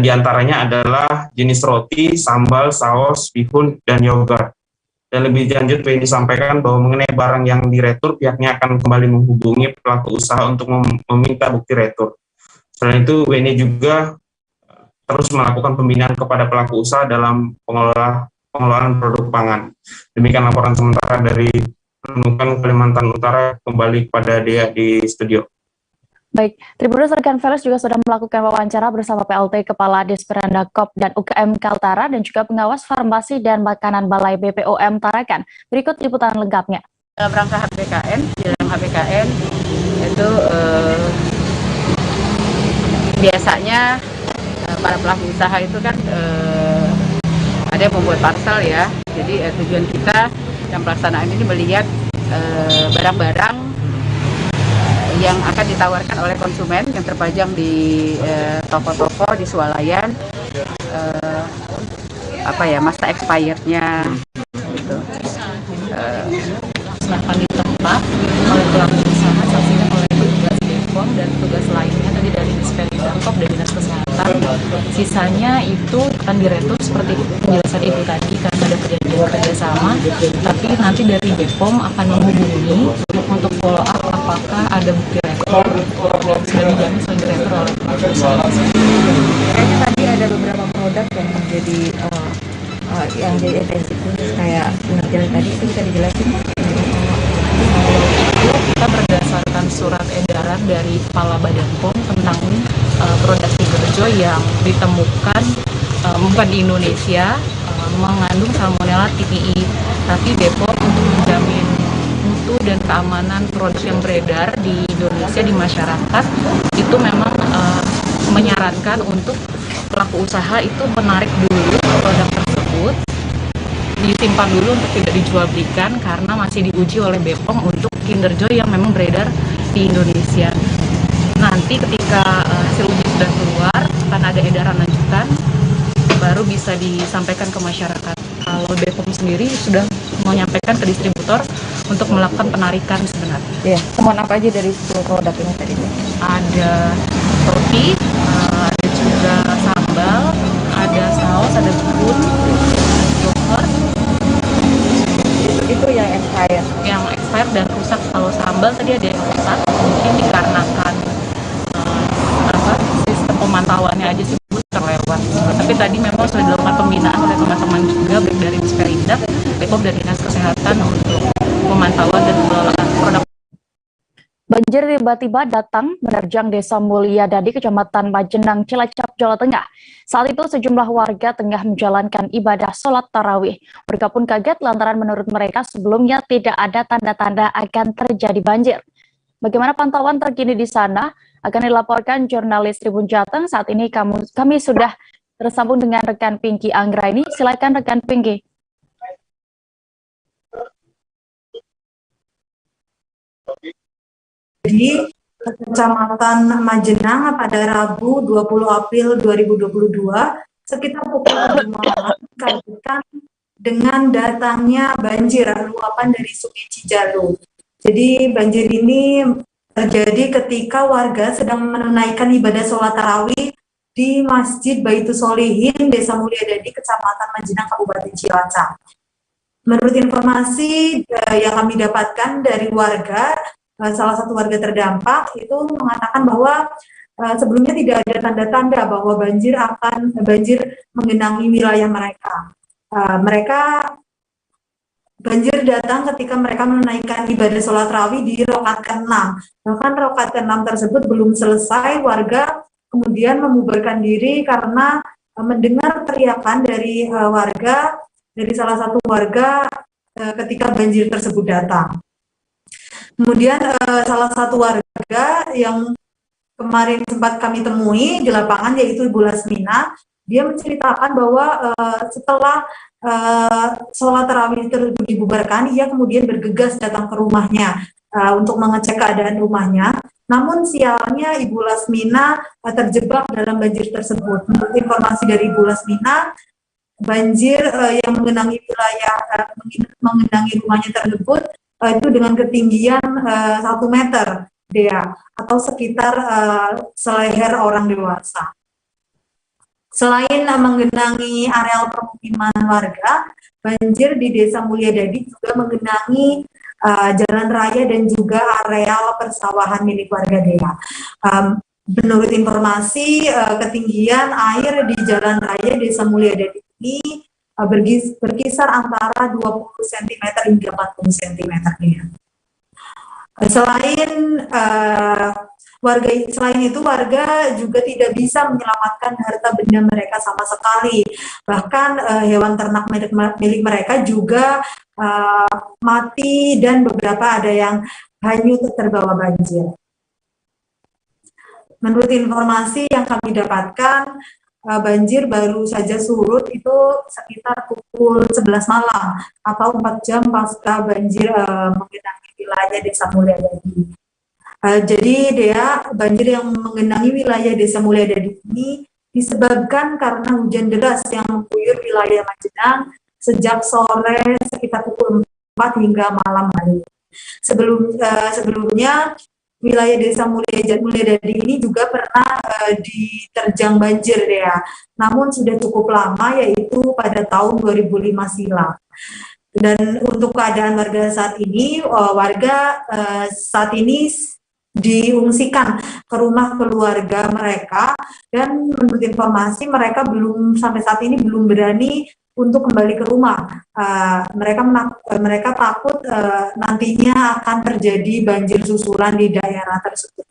diantaranya adalah jenis roti, sambal, saus, bihun, dan yogurt. Dan lebih lanjut, Weni disampaikan bahwa mengenai barang yang diretur, pihaknya akan kembali menghubungi pelaku usaha untuk meminta bukti retur. Selain itu, Weni juga terus melakukan pembinaan kepada pelaku usaha dalam pengelolaan produk pangan. Demikian laporan sementara dari Nunukan, Kalimantan Utara. Kembali kepada Dea di studio. Baik, Tribunus rekan Felis juga sudah melakukan wawancara bersama PLT Kepala Disperindak dan UKM Kaltara dan juga pengawas farmasi dan makanan Balai BPOM Tarakan. Berikut liputan lengkapnya. Berangkat HBKN, di dalam HBKN itu biasanya para pelaku usaha itu kan ada yang membuat parcel ya. Jadi tujuan kita yang pelaksanaan ini melihat barang-barang yang akan ditawarkan oleh konsumen yang terpajang di toko-toko di swalayan, masa expirednya gitu. Sedangkan di tempat oleh pelaku usaha saksikan oleh petugas BPOM dan petugas lainnya tadi dari Disperindakob dan Dinas Kesehatan. Sisanya itu akan diretur seperti penjelasan Ibu tadi karena ada perjanjian kerjasama, tapi nanti dari BPOM akan menghubungi untuk follow up apakah ada bukti rekor yang sudah dijamin selain diretur oleh pelaku usaha. Kayaknya tadi ada beberapa produk yang menjadi atensi khusus kayak pengertian tadi itu bisa dijelasin. Kita berdasarkan surat edaran dari Kepala Badan POM tentang produk Sidoarjo yang ditemukan bukan di Indonesia mengandung Salmonella typhi, tapi BPOM untuk menjamin mutu dan keamanan produk yang beredar di Indonesia di masyarakat itu memang menyarankan untuk pelaku usaha itu menarik dulu produk tersebut, disimpan dulu untuk tidak dijual belikan karena masih diuji oleh BPOM untuk Kinder Joy yang memang beredar di Indonesia. Nanti ketika hasil uji sudah keluar akan ada edaran lanjutan baru bisa disampaikan ke masyarakat. Kalau BPOM sendiri sudah menyampaikan ke distributor untuk melakukan penarikan sebenarnya. Iya, temuan apa aja dari 10 produk ini tadi? Ada roti, ada juga sambal, ada saus, ada bihun, yogurt. Itu yang expired. Yang expired dan rusak. Kalau sambal tadi ada yang rusak, mungkin dikarenakan sistem pemantauannya aja sih terlewat. Tapi tadi memang sudah dilakukan pembinaan oleh teman-teman juga baik dari Disperindak, BPOM dan Dinas Kesehatan untuk pemantauan dan pengelolaan produk. Banjir tiba-tiba datang menerjang Desa Mulia Dadi, Kecamatan Majenang, Cilacap, Jawa Tengah. Saat itu sejumlah warga tengah menjalankan ibadah sholat tarawih. Mereka pun kaget lantaran menurut mereka sebelumnya tidak ada tanda-tanda akan terjadi banjir. Bagaimana pantauan terkini di sana? Akan dilaporkan jurnalis Tribun Jateng. Saat ini kami sudah tersambung dengan rekan Pinky Anggraini. Silakan rekan Pinky. Di Kecamatan Majenang pada Rabu 20 April 2022 sekitar pukul 5 malam dikaitkan dengan datangnya banjir luapan dari Sungai Cijalu. Jadi banjir ini terjadi ketika warga sedang menunaikan ibadah sholat tarawih di Masjid Baitus Solihin, Desa Mulia Dadi, Kecamatan Majenang, Kabupaten Cilacap. Menurut informasi yang kami dapatkan dari warga, salah satu warga terdampak itu mengatakan bahwa sebelumnya tidak ada tanda-tanda bahwa banjir menggenangi wilayah mereka. Banjir datang ketika mereka menunaikan ibadah sholat tarawih di rakaat ke-6. Bahkan rakaat ke-6 tersebut belum selesai, warga kemudian membubarkan diri karena mendengar teriakan dari salah satu warga ketika banjir tersebut datang. Kemudian salah satu warga yang kemarin sempat kami temui di lapangan yaitu Ibu Lasmina, dia menceritakan bahwa setelah sholat tarawih tersebut dibubarkan, ia kemudian bergegas datang ke rumahnya untuk mengecek keadaan rumahnya. Namun sialnya Ibu Lasmina terjebak dalam banjir tersebut. Menurut informasi dari Ibu Lasmina, banjir yang mengenangi rumahnya tersebut itu dengan ketinggian 1 meter, atau sekitar seleher orang dewasa. Selain menggenangi areal permukiman warga, banjir di Desa Mulia Dadi juga menggenangi jalan raya dan juga areal persawahan milik warga Dea. Menurut informasi, ketinggian air di jalan raya Desa Mulia Dadi ini berkisar antara 20 cm hingga 40 cm. Selain itu, warga juga tidak bisa menyelamatkan harta benda mereka sama sekali. Bahkan hewan ternak milik mereka juga mati dan beberapa ada yang hanyut terbawa banjir. Menurut informasi yang kami dapatkan, banjir baru saja surut itu sekitar pukul 11 malam atau 4 jam pasca banjir menggenangi wilayah Desa Mulyadadi. Jadi banjir yang menggenangi wilayah Desa Mulyadadi ini disebabkan karena hujan deras yang mengguyur wilayah Majenang sejak sore sekitar pukul 4 hingga malam hari. Sebelumnya wilayah Desa Mulyadadi ini juga pernah diterjang banjir namun sudah cukup lama, yaitu pada tahun 2005 silam. Dan untuk keadaan warga saat ini, saat ini diungsikan ke rumah keluarga mereka, dan menurut informasi mereka sampai saat ini belum berani untuk kembali ke rumah. Mereka takut nantinya akan terjadi banjir susulan di daerah tersebut.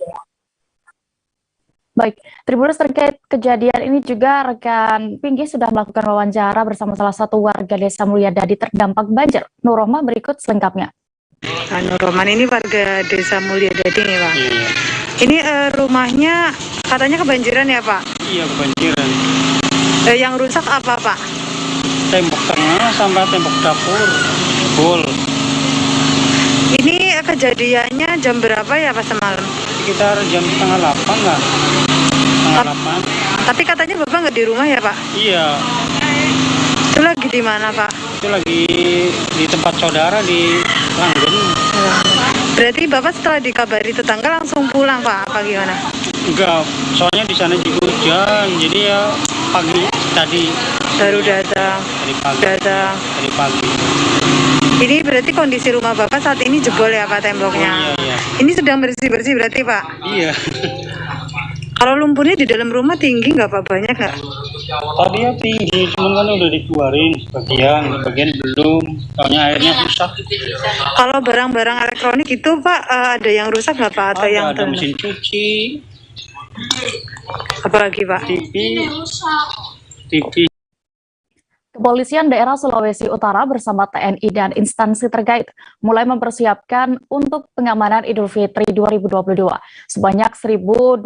Baik, Tribuners, terkait kejadian ini juga rekan Pinggi sudah melakukan wawancara bersama salah satu warga Desa Mulyadadi terdampak banjir. Nur Rohmah berikut selengkapnya. Nur Rohmah ini warga Desa Mulyadadi nih, Pak. Iya. Ini rumahnya katanya kebanjiran ya, Pak? Iya, kebanjiran. Yang rusak apa, Pak? Tembok tengah sampai tembok dapur. Full. Ini kejadiannya jam berapa ya, Pak, semalam? Sekitar jam setengah 8 lah. Setengah 8. Tapi katanya Bapak nggak di rumah ya, Pak? Iya. Itu lagi di mana, Pak? Itu lagi di tempat saudara di Langgen. Berarti Bapak setelah dikabari tetangga langsung pulang, Pak? Apa gimana? Enggak, soalnya di sana juga hujan, jadi ya pagi tadi. Baru datang. Tadi pagi. Ini berarti kondisi rumah Bapak saat ini jebol ya, Pak, temboknya? Oh, iya. Ini sedang bersih-bersih berarti, Pak? Iya. Kalau lumpurnya di dalam rumah tinggi nggak, Pak? Banyak nggak? Tadi ya tinggi, cuman kan udah dikeluarin bagian belum, soalnya airnya rusak. Kalau barang-barang elektronik itu, Pak, ada yang rusak nggak, Pak? Atau yang ada mesin cuci. Apalagi, Pak? TV. Kepolisian daerah Sulawesi Utara bersama TNI dan instansi terkait mulai mempersiapkan untuk pengamanan Idul Fitri 2022. Sebanyak 1.021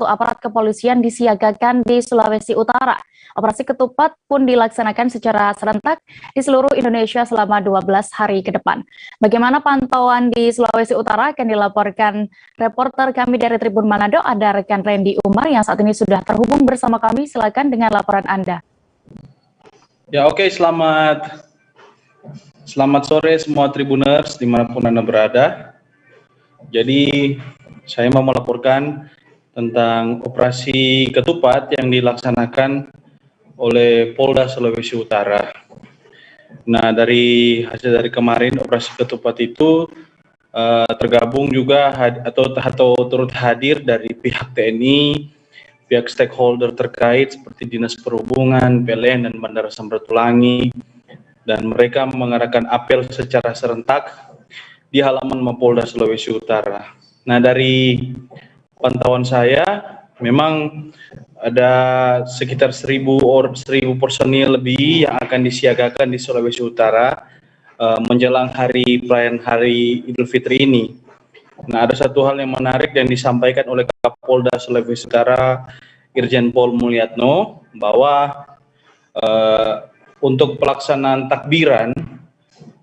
aparat kepolisian disiagakan di Sulawesi Utara. Operasi ketupat pun dilaksanakan secara serentak di seluruh Indonesia selama 12 hari ke depan. Bagaimana pantauan di Sulawesi Utara akan dilaporkan reporter kami dari Tribun Manado, ada rekan Randy Umar yang saat ini sudah terhubung bersama kami. Silakan dengan laporan Anda. Ya, oke, selamat sore semua Tribuners dimanapun Anda berada. Jadi saya mau melaporkan tentang operasi ketupat yang dilaksanakan oleh Polda Sulawesi Utara. Nah, dari hasil dari kemarin operasi ketupat itu tergabung juga atau turut hadir dari pihak TNI, pihak stakeholder terkait seperti Dinas Perhubungan, PLN, dan Bandara Samratulangi, dan mereka mengarahkan apel secara serentak di halaman Mapolda Sulawesi Utara. Nah, dari pantauan saya, memang ada sekitar 1.000 personil lebih yang akan disiagakan di Sulawesi Utara menjelang perayaan hari Idul Fitri ini. Nah, ada satu hal yang menarik yang disampaikan oleh Kapolda Sulawesi Utara, Irjen Pol Mulyatno, bahwa untuk pelaksanaan takbiran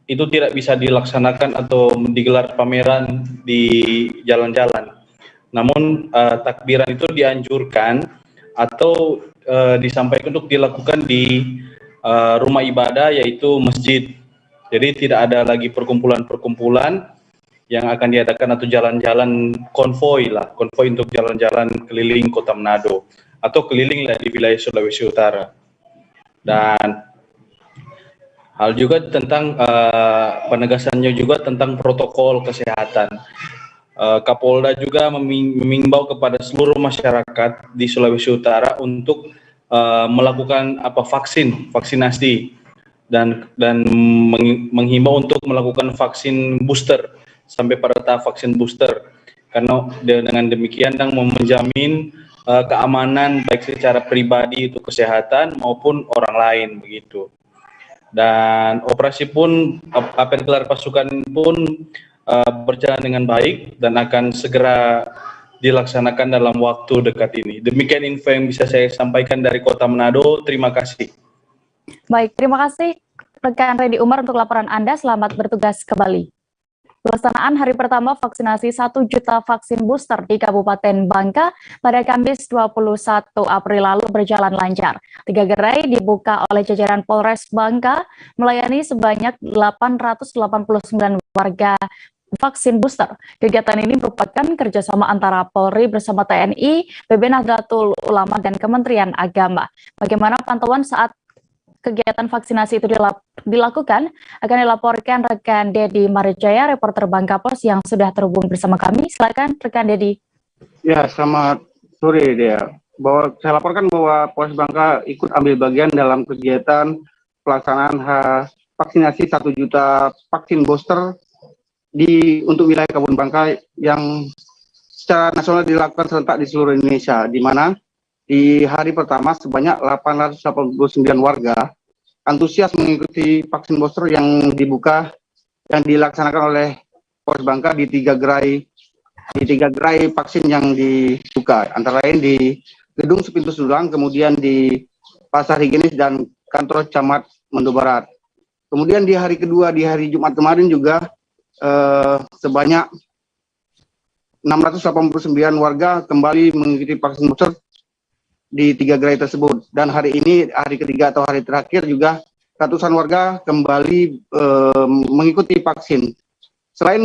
itu tidak bisa dilaksanakan atau digelar pameran di jalan-jalan. Namun takbiran itu dianjurkan atau disampaikan untuk dilakukan di rumah ibadah, yaitu masjid. Jadi tidak ada lagi perkumpulan-perkumpulan yang akan diadakan atau jalan-jalan konvoi untuk jalan-jalan keliling Kota Manado atau keliling di wilayah Sulawesi Utara. Dan hal juga tentang penegasannya juga tentang protokol kesehatan. Kapolda juga mengimbau kepada seluruh masyarakat di Sulawesi Utara untuk melakukan vaksinasi dan menghimbau untuk melakukan vaksin booster sampai pada tahap vaksin booster, karena dengan demikian menjamin keamanan baik secara pribadi untuk kesehatan maupun orang lain begitu. Dan operasi pun apel gelar pasukan pun berjalan dengan baik dan akan segera dilaksanakan dalam waktu dekat ini. Demikian info yang bisa saya sampaikan dari Kota Manado. Terima kasih. Baik, terima kasih rekan Redi Umar untuk laporan Anda. Selamat bertugas kembali. Pelaksanaan hari pertama vaksinasi 1 juta vaksin booster di Kabupaten Bangka pada Kamis 21 April lalu berjalan lancar. 3 gerai dibuka oleh jajaran Polres Bangka melayani sebanyak 889 warga vaksin booster. Kegiatan ini merupakan kerjasama antara Polri bersama TNI, PB Nahdlatul Ulama, dan Kementerian Agama. Bagaimana pantauan saat kegiatan vaksinasi itu dilakukan akan dilaporkan rekan Dedi Marjaya, reporter Bangka Pos yang sudah terhubung bersama kami. Silakan rekan Dedi. Ya, selamat sore Dea. Saya laporkan bahwa Polres Bangka ikut ambil bagian dalam kegiatan pelaksanaan vaksinasi 1 juta vaksin booster untuk wilayah Kabupaten Bangka yang secara nasional dilakukan serentak di seluruh Indonesia, di mana di hari pertama sebanyak 889 warga antusias mengikuti vaksin booster yang dilaksanakan oleh Polres Bangka di 3 gerai vaksin yang dibuka, antara lain di Gedung Sepintu Sudang, kemudian di Pasar Higienis dan kantor Camat Mendo Barat. Kemudian di hari kedua, di hari Jumat kemarin juga sebanyak 689 warga kembali mengikuti vaksin booster di 3 gerai tersebut, dan hari ini hari ketiga atau hari terakhir juga ratusan warga kembali mengikuti vaksin. Selain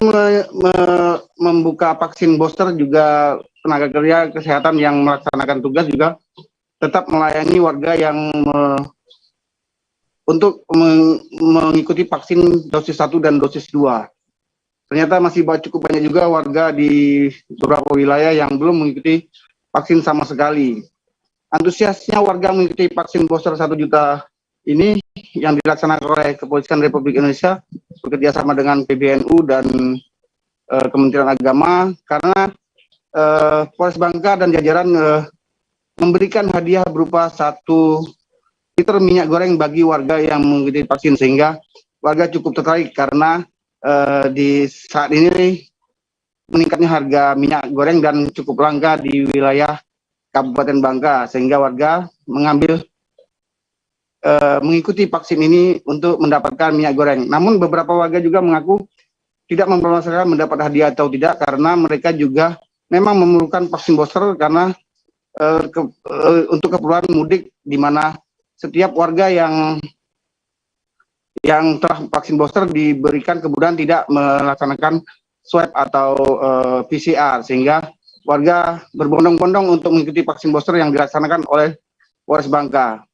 membuka vaksin booster, juga tenaga kerja kesehatan yang melaksanakan tugas juga tetap melayani warga yang untuk mengikuti vaksin dosis 1 dan dosis 2. Ternyata masih cukup banyak juga warga di beberapa wilayah yang belum mengikuti vaksin sama sekali. Antusiasnya warga mengikuti vaksin booster 1 juta ini yang dilaksanakan oleh Kepolisian Republik Indonesia bekerjasama dengan PBNU dan Kementerian Agama, karena Polres Bangka dan jajaran memberikan hadiah berupa 1 liter minyak goreng bagi warga yang mengikuti vaksin, sehingga warga cukup tertarik karena di saat ini meningkatnya harga minyak goreng dan cukup langka di wilayah Kabupaten Bangka, sehingga warga mengikuti vaksin ini untuk mendapatkan minyak goreng. Namun beberapa warga juga mengaku tidak mempermasalahkan mendapat hadiah atau tidak, karena mereka juga memang memerlukan vaksin booster karena untuk keperluan mudik, di mana setiap warga yang telah vaksin booster diberikan kemudian tidak melaksanakan swab atau PCR, sehingga warga berbondong-bondong untuk mengikuti vaksin booster yang dilaksanakan oleh Polres Bangka.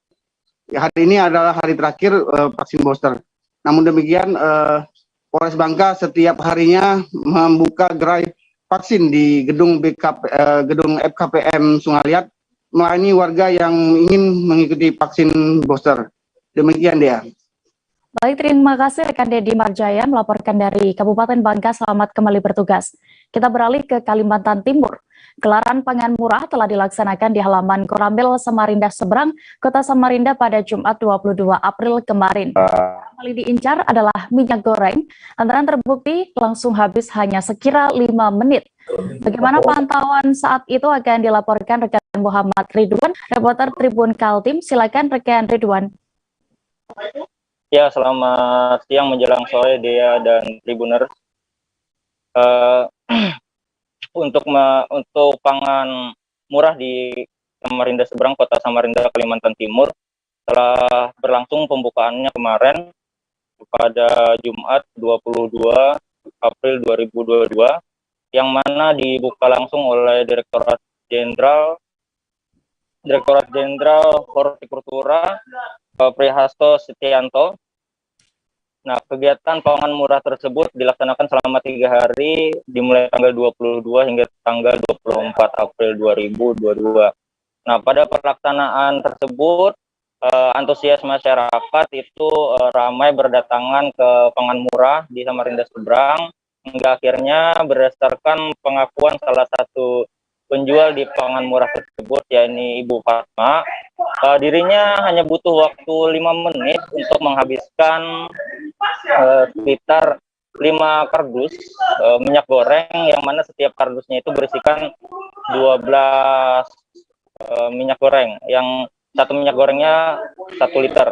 Hari ini adalah hari terakhir vaksin booster. Namun demikian, Polres Bangka setiap harinya membuka gerai vaksin di gedung FKPM Sungaliat, melayani warga yang ingin mengikuti vaksin booster. Demikian dia. Baik, terima kasih rekan Dedi Marjaya melaporkan dari Kabupaten Bangka. Selamat kembali bertugas. Kita beralih ke Kalimantan Timur. Gelaran pangan murah telah dilaksanakan di halaman Koramil Samarinda Seberang, Kota Samarinda pada Jumat 22 April kemarin. Yang paling diincar adalah minyak goreng. Antrean terbukti langsung habis hanya sekira 5 menit. Bagaimana pantauan saat itu akan dilaporkan rekan Muhammad Ridwan, reporter Tribun Kaltim. Silakan rekan Ridwan. Ya, selamat siang menjelang sore Dea dan Tribuners. Untuk pangan murah di Samarinda Seberang, Kota Samarinda, Kalimantan Timur, telah berlangsung pembukaannya kemarin pada Jumat 22 April 2022, yang mana dibuka langsung oleh Direktorat Jenderal Hortikultura Prihasto Setianto. Nah, kegiatan pangan murah tersebut dilaksanakan selama 3 hari, dimulai tanggal 22 hingga tanggal 24 April 2022. Nah, pada pelaksanaan tersebut, antusias masyarakat itu ramai berdatangan ke pangan murah di Samarinda Seberang, hingga akhirnya berdasarkan pengakuan salah satu penjual di pangan murah tersebut, yakni Ibu Fatma, dirinya hanya butuh waktu 5 menit untuk menghabiskan sekitar 5 kardus minyak goreng, yang mana setiap kardusnya itu berisikan 12 minyak goreng, yang satu minyak gorengnya 1 liter.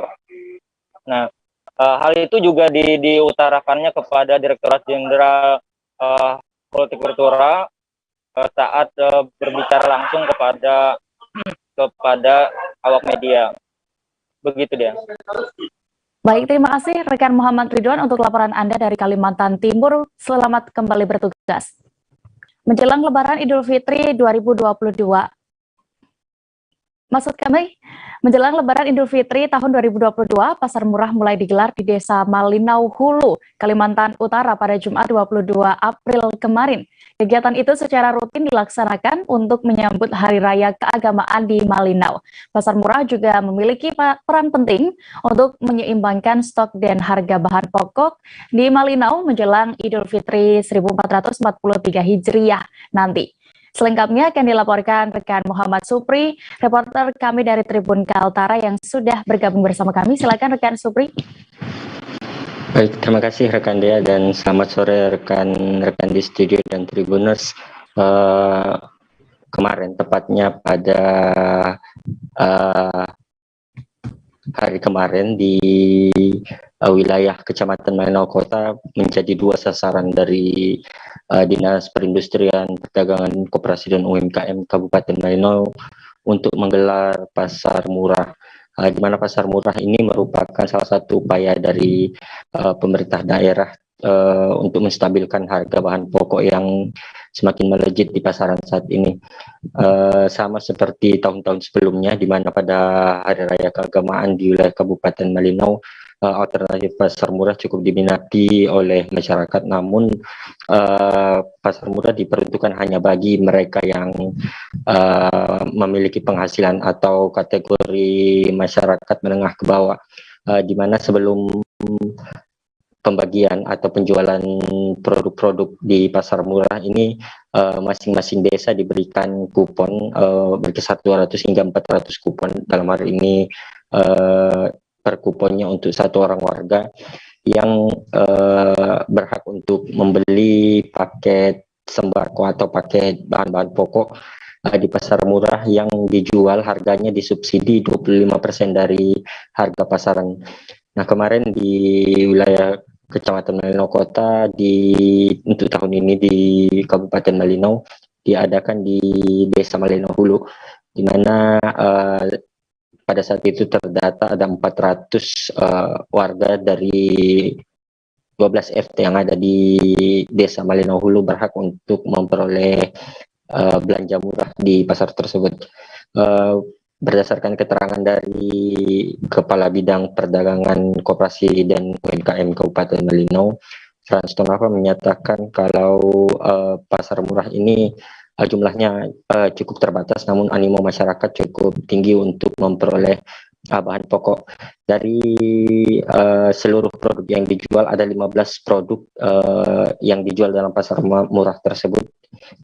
Nah, hal itu juga diutarakannya kepada Direktorat Jenderal Hortikultura saat berbicara langsung kepada awak media. Begitu dia. Baik, terima kasih rekan Muhammad Ridwan untuk laporan Anda dari Kalimantan Timur. Selamat kembali bertugas. Menjelang Lebaran Idul Fitri 2022, menjelang Lebaran Idul Fitri tahun 2022, pasar murah mulai digelar di Desa Malinau Hulu, Kalimantan Utara pada Jumat 22 April kemarin. Kegiatan itu secara rutin dilaksanakan untuk menyambut Hari Raya Keagamaan di Malinau. Pasar murah juga memiliki peran penting untuk menyeimbangkan stok dan harga bahan pokok di Malinau menjelang Idul Fitri 1443 Hijriah nanti. Selengkapnya akan dilaporkan rekan Muhammad Supri, reporter kami dari Tribun Kaltara yang sudah bergabung bersama kami. Silakan rekan Supri. Baik, terima kasih rekan Dea dan selamat sore rekan-rekan di studio dan Tribuners. Kemarin tepatnya pada hari kemarin di wilayah Kecamatan Malinau Kota menjadi 2 sasaran dari Dinas Perindustrian, Perdagangan, Koperasi dan UMKM Kabupaten Malinau untuk menggelar pasar murah. Di mana pasar murah ini merupakan salah satu upaya dari pemerintah daerah untuk menstabilkan harga bahan pokok yang semakin melejit di pasaran saat ini. Sama seperti tahun-tahun sebelumnya, di mana pada Hari Raya Keagamaan di wilayah Kabupaten Malinau, alternatif pasar murah cukup diminati oleh masyarakat, namun pasar murah diperuntukkan hanya bagi mereka yang memiliki penghasilan atau kategori masyarakat menengah ke bawah, di mana sebelum pembagian atau penjualan produk-produk di pasar murah ini masing-masing desa diberikan kupon berkisar 200 hingga 400 kupon. Dalam hal ini per kuponnya untuk 1 orang warga yang berhak untuk membeli paket sembako atau paket bahan-bahan pokok di pasar murah yang dijual harganya disubsidi 25% dari harga pasaran. Nah, kemarin di wilayah Kecamatan Malinau Kota untuk tahun ini di Kabupaten Malinau diadakan di Desa Malinau Hulu, di mana pada saat itu terdata ada 400 warga dari 12 RT yang ada di Desa Malinau Hulu berhak untuk memperoleh belanja murah di pasar tersebut. Berdasarkan keterangan dari Kepala Bidang Perdagangan, Koperasi dan UMKM Kabupaten Malinau, Frans Tonava menyatakan kalau pasar murah ini jumlahnya cukup terbatas, namun animo masyarakat cukup tinggi untuk memperoleh bahan pokok. Dari seluruh produk yang dijual, ada 15 produk yang dijual dalam pasar murah tersebut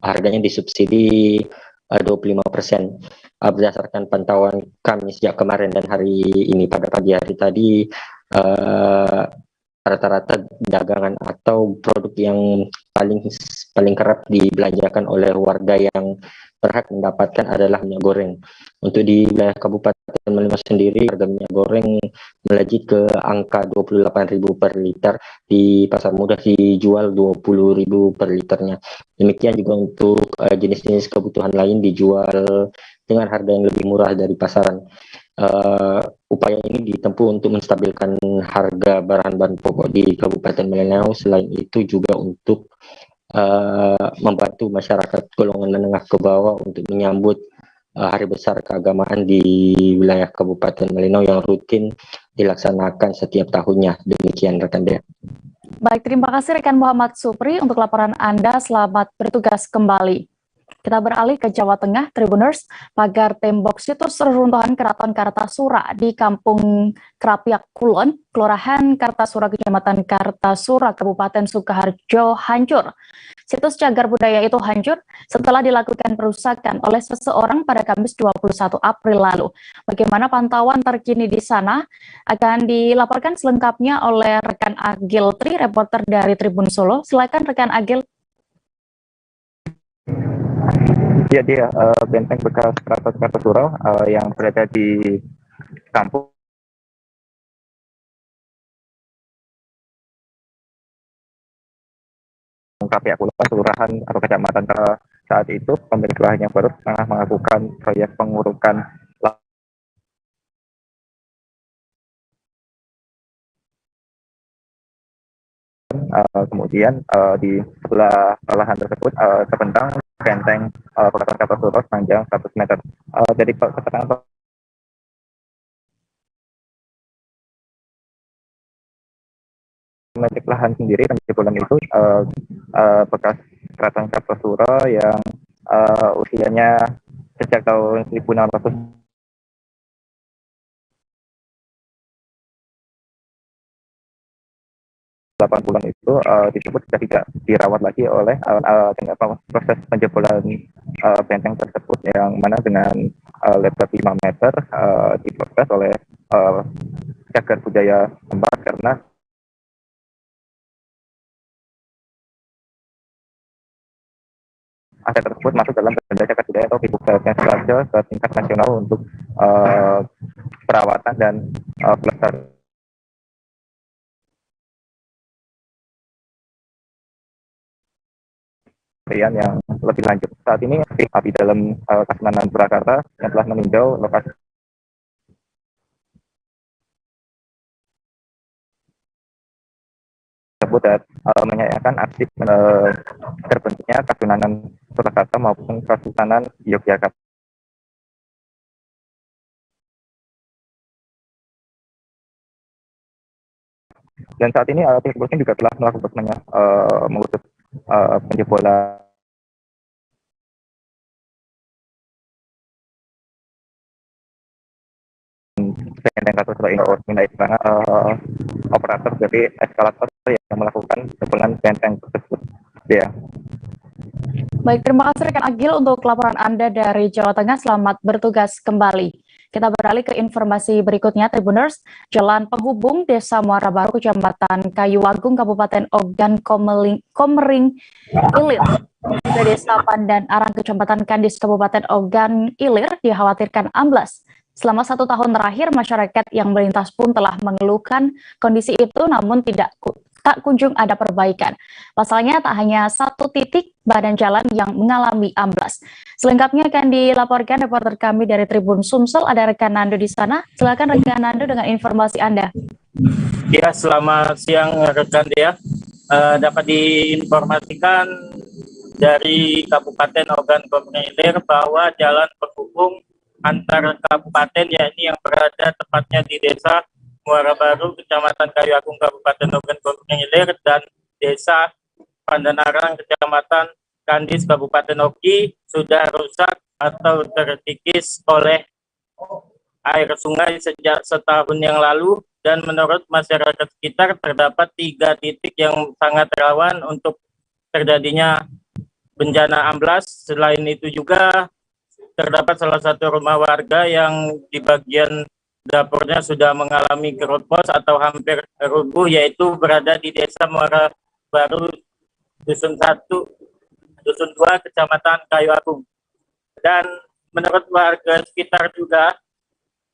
harganya disubsidi 25%. Berdasarkan pantauan kami sejak kemarin dan hari ini pada pagi hari tadi, rata-rata dagangan atau produk yang paling kerap dibelanjakan oleh warga yang berhak mendapatkan adalah minyak goreng. Untuk di wilayah Kabupaten Malinau sendiri, harga minyak goreng melejit ke angka 28.000 per liter, di pasar murah dijual 20.000 per liternya. Demikian juga untuk jenis-jenis kebutuhan lain dijual dengan harga yang lebih murah dari pasaran. Upaya ini ditempuh untuk menstabilkan harga bahan-bahan pokok di Kabupaten Malinau. Selain itu juga untuk membantu masyarakat golongan menengah ke bawah untuk menyambut hari besar keagamaan di wilayah Kabupaten Malinau yang rutin dilaksanakan setiap tahunnya. Demikian rekan Dea. Baik, terima kasih rekan Muhammad Supri untuk laporan Anda. Selamat bertugas kembali. Kita beralih ke Jawa Tengah, Tribuners. Pagar tembok situs reruntuhan Keraton Kartasura di Kampung Krapiak Kulon, Kelurahan Kartasura, Kecamatan Kartasura, Kabupaten Sukoharjo hancur. Situs cagar budaya itu hancur setelah dilakukan perusakan oleh seseorang pada Kamis 21 April lalu. Bagaimana pantauan terkini di sana akan dilaporkan selengkapnya oleh rekan Agil Tri, reporter dari Tribun Solo. Silakan rekan Agil. Ya, dia benteng bekas Keraton Kartosuro yang berada di kampung KPA Kulapan, kelurahan atau kecamatan. Saat itu pemilik lahan yang baru tengah melakukan proyek pengurukan kemudian di sebelah lahan tersebut terbentang benteng Keraton Kartosuro sepanjang 100 meter. Dari keterangan pemilik lahan sendiri, penjebolan itu bekas Keraton Kartosuro yang usianya sejak tahun 1680 itu disebut sudah tidak dirawat lagi oleh proses penjebolan benteng tersebut, yang mana dengan lebar 5 meter diproses oleh cagar budaya tempat karena aset tersebut masuk dalam benda cagar budaya atau dibuka ke tingkat nasional untuk perawatan dan pelestarian yang lebih lanjut. Saat ini api dalam Kasunanan Purwakarta yang telah meninjau lokasi tersebut dan menyayangkan aksi terbentuknya Kasunanan Purwakarta maupun Kasunanan Yogyakarta. Dan saat ini pihak kepolisian juga telah melakukan mengusut penjebolan benteng Kartosuro ini minta keterangan operator dari eskalator yang melakukan penjebolan benteng tersebut. Ya. Baik, terima kasih rekan Agil untuk laporan Anda dari Jawa Tengah. Selamat bertugas kembali. Kita beralih ke informasi berikutnya, Tribuners. Jalan penghubung Desa Muara Baru, Kecamatan Kayuwagung, Kabupaten Ogan Komering Ilir, ke Desa Pandan Arang, Kecamatan Kandis, Kabupaten Ogan Ilir, dikhawatirkan amblas. Selama 1 tahun terakhir, masyarakat yang melintas pun telah mengeluhkan kondisi itu, namun tak kunjung ada perbaikan. Pasalnya tak hanya 1 titik badan jalan yang mengalami amblas. Selengkapnya akan dilaporkan reporter kami dari Tribun Sumsel. Ada rekan Nando di sana. Silakan rekan Nando dengan informasi Anda. Ya, selamat siang rekan Dea. Dapat diinformasikan dari Kabupaten Ogan Komering Ilir bahwa jalan penghubung antar kabupaten, yakni yang berada tepatnya di Desa Muara Baru, Kecamatan Kayuwagung, Kabupaten Ogan Komering Ilir, dan Desa Pandan Arang, Kecamatan Kandis, Kabupaten Ogi, sudah rusak atau terkikis oleh air sungai sejak setahun yang lalu. Dan menurut masyarakat sekitar, terdapat 3 titik yang sangat rawan untuk terjadinya bencana amblas. Selain itu juga terdapat salah satu rumah warga yang di bagian dapurnya sudah mengalami keropos atau hampir rubuh, yaitu berada di Desa Muara Baru, Dusun 1, Dusun 2, Kecamatan Kayuwagung. Dan menurut warga sekitar juga,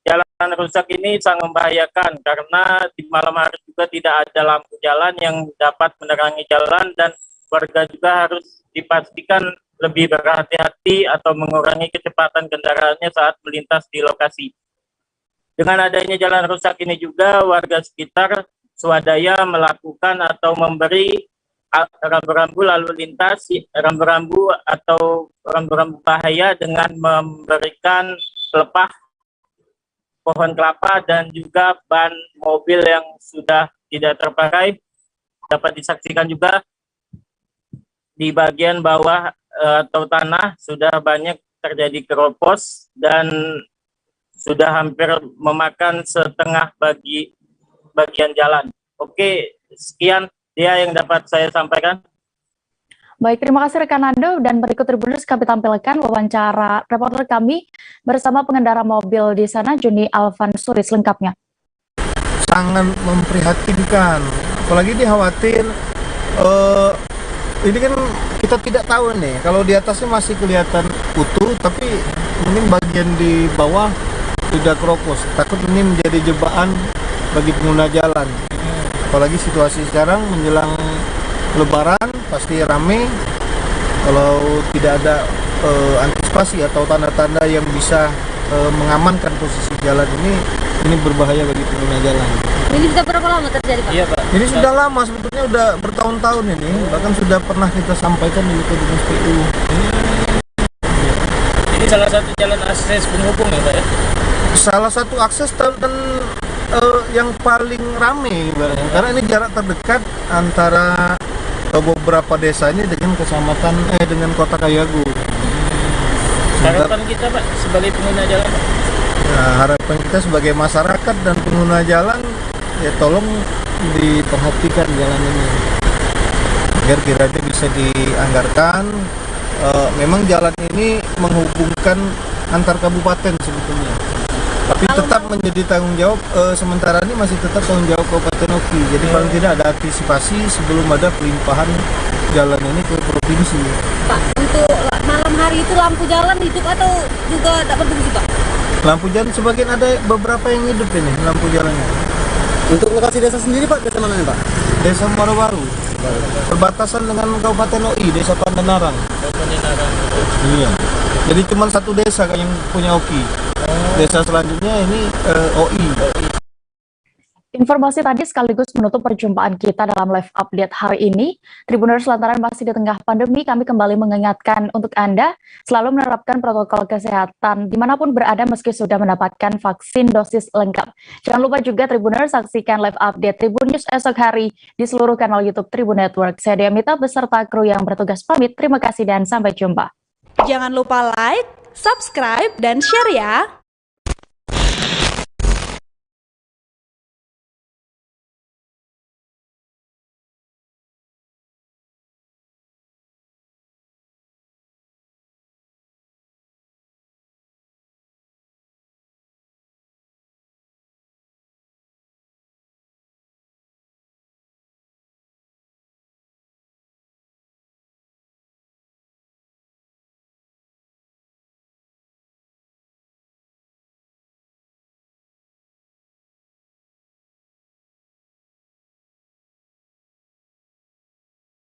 jalan rusak ini sangat membahayakan karena di malam hari juga tidak ada lampu jalan yang dapat menerangi jalan, dan warga juga harus dipastikan lebih berhati-hati atau mengurangi kecepatan kendaraannya saat melintas di lokasi. Dengan adanya jalan rusak ini juga, warga sekitar swadaya melakukan atau memberi rambu-rambu lalu lintas, rambu-rambu atau rambu-rambu bahaya dengan memberikan pelepah pohon kelapa dan juga ban mobil yang sudah tidak terpakai. Dapat disaksikan juga di bagian bawah atau tanah sudah banyak terjadi keropos dan sudah hampir memakan setengah bagian jalan. Oke, sekian dia yang dapat saya sampaikan. Baik, terima kasih rekan Anda, dan berikut Tribuners kami tampilkan wawancara reporter kami bersama pengendara mobil di sana, Joni Alvansuri, selengkapnya. Sangat memprihatinkan, apalagi dia khawatir, ini kan kita tidak tahu nih, kalau di atasnya masih kelihatan utuh, tapi mungkin bagian di bawah tidak keropos, takut ini menjadi jebakan bagi pengguna jalan. Apalagi situasi sekarang menjelang Lebaran pasti rame, kalau tidak ada antisipasi atau tanda-tanda yang bisa mengamankan posisi jalan ini berbahaya bagi pengguna jalan. Ini sudah berapa lama terjadi, Pak? Iya, Pak. Ini sudah lama, sebetulnya udah bertahun-tahun ini, bahkan sudah pernah kita sampaikan di Dinas PU. Ini salah satu jalan akses penghubung ya, Pak ya? Salah satu akses dan yang paling ramai, karena ini jarak terdekat antara beberapa desa ini dengan dengan kota Kayagu. Harapan kita, Pak, sebagai pengguna jalan, Pak? Nah, harapan kita sebagai masyarakat dan pengguna jalan, ya tolong diperhatikan jalan ini agar kiranya bisa dianggarkan. Memang jalan ini menghubungkan antar kabupaten sebetulnya, tapi tetap menjadi tanggung jawab, sementara ini masih tetap tanggung jawab Kabupaten Oki. Jadi paling tidak ada antisipasi sebelum ada pelimpahan jalan ini ke provinsi. Pak, untuk malam hari itu lampu jalan hidup atau juga tidak berfungsi, Pak? Lampu jalan sebagian ada, beberapa yang hidup ini lampu jalannya. Untuk lokasi desa sendiri, Pak, desa mana nih, Pak? Desa Baru-Baru, perbatasan dengan Kabupaten OI, Desa Pandanarang. Iya. Jadi cuma satu desa yang punya OKI. Desa selanjutnya ini OI. Informasi tadi sekaligus menutup perjumpaan kita dalam live update hari ini. Tribuners, lantaran masih di tengah pandemi, kami kembali mengingatkan untuk Anda selalu menerapkan protokol kesehatan dimanapun berada meski sudah mendapatkan vaksin dosis lengkap. Jangan lupa juga Tribuners saksikan live update Tribun News esok hari di seluruh kanal YouTube Tribun Network. Saya Dea Mita beserta kru yang bertugas pamit. Terima kasih dan sampai jumpa. Jangan lupa like, subscribe, dan share ya!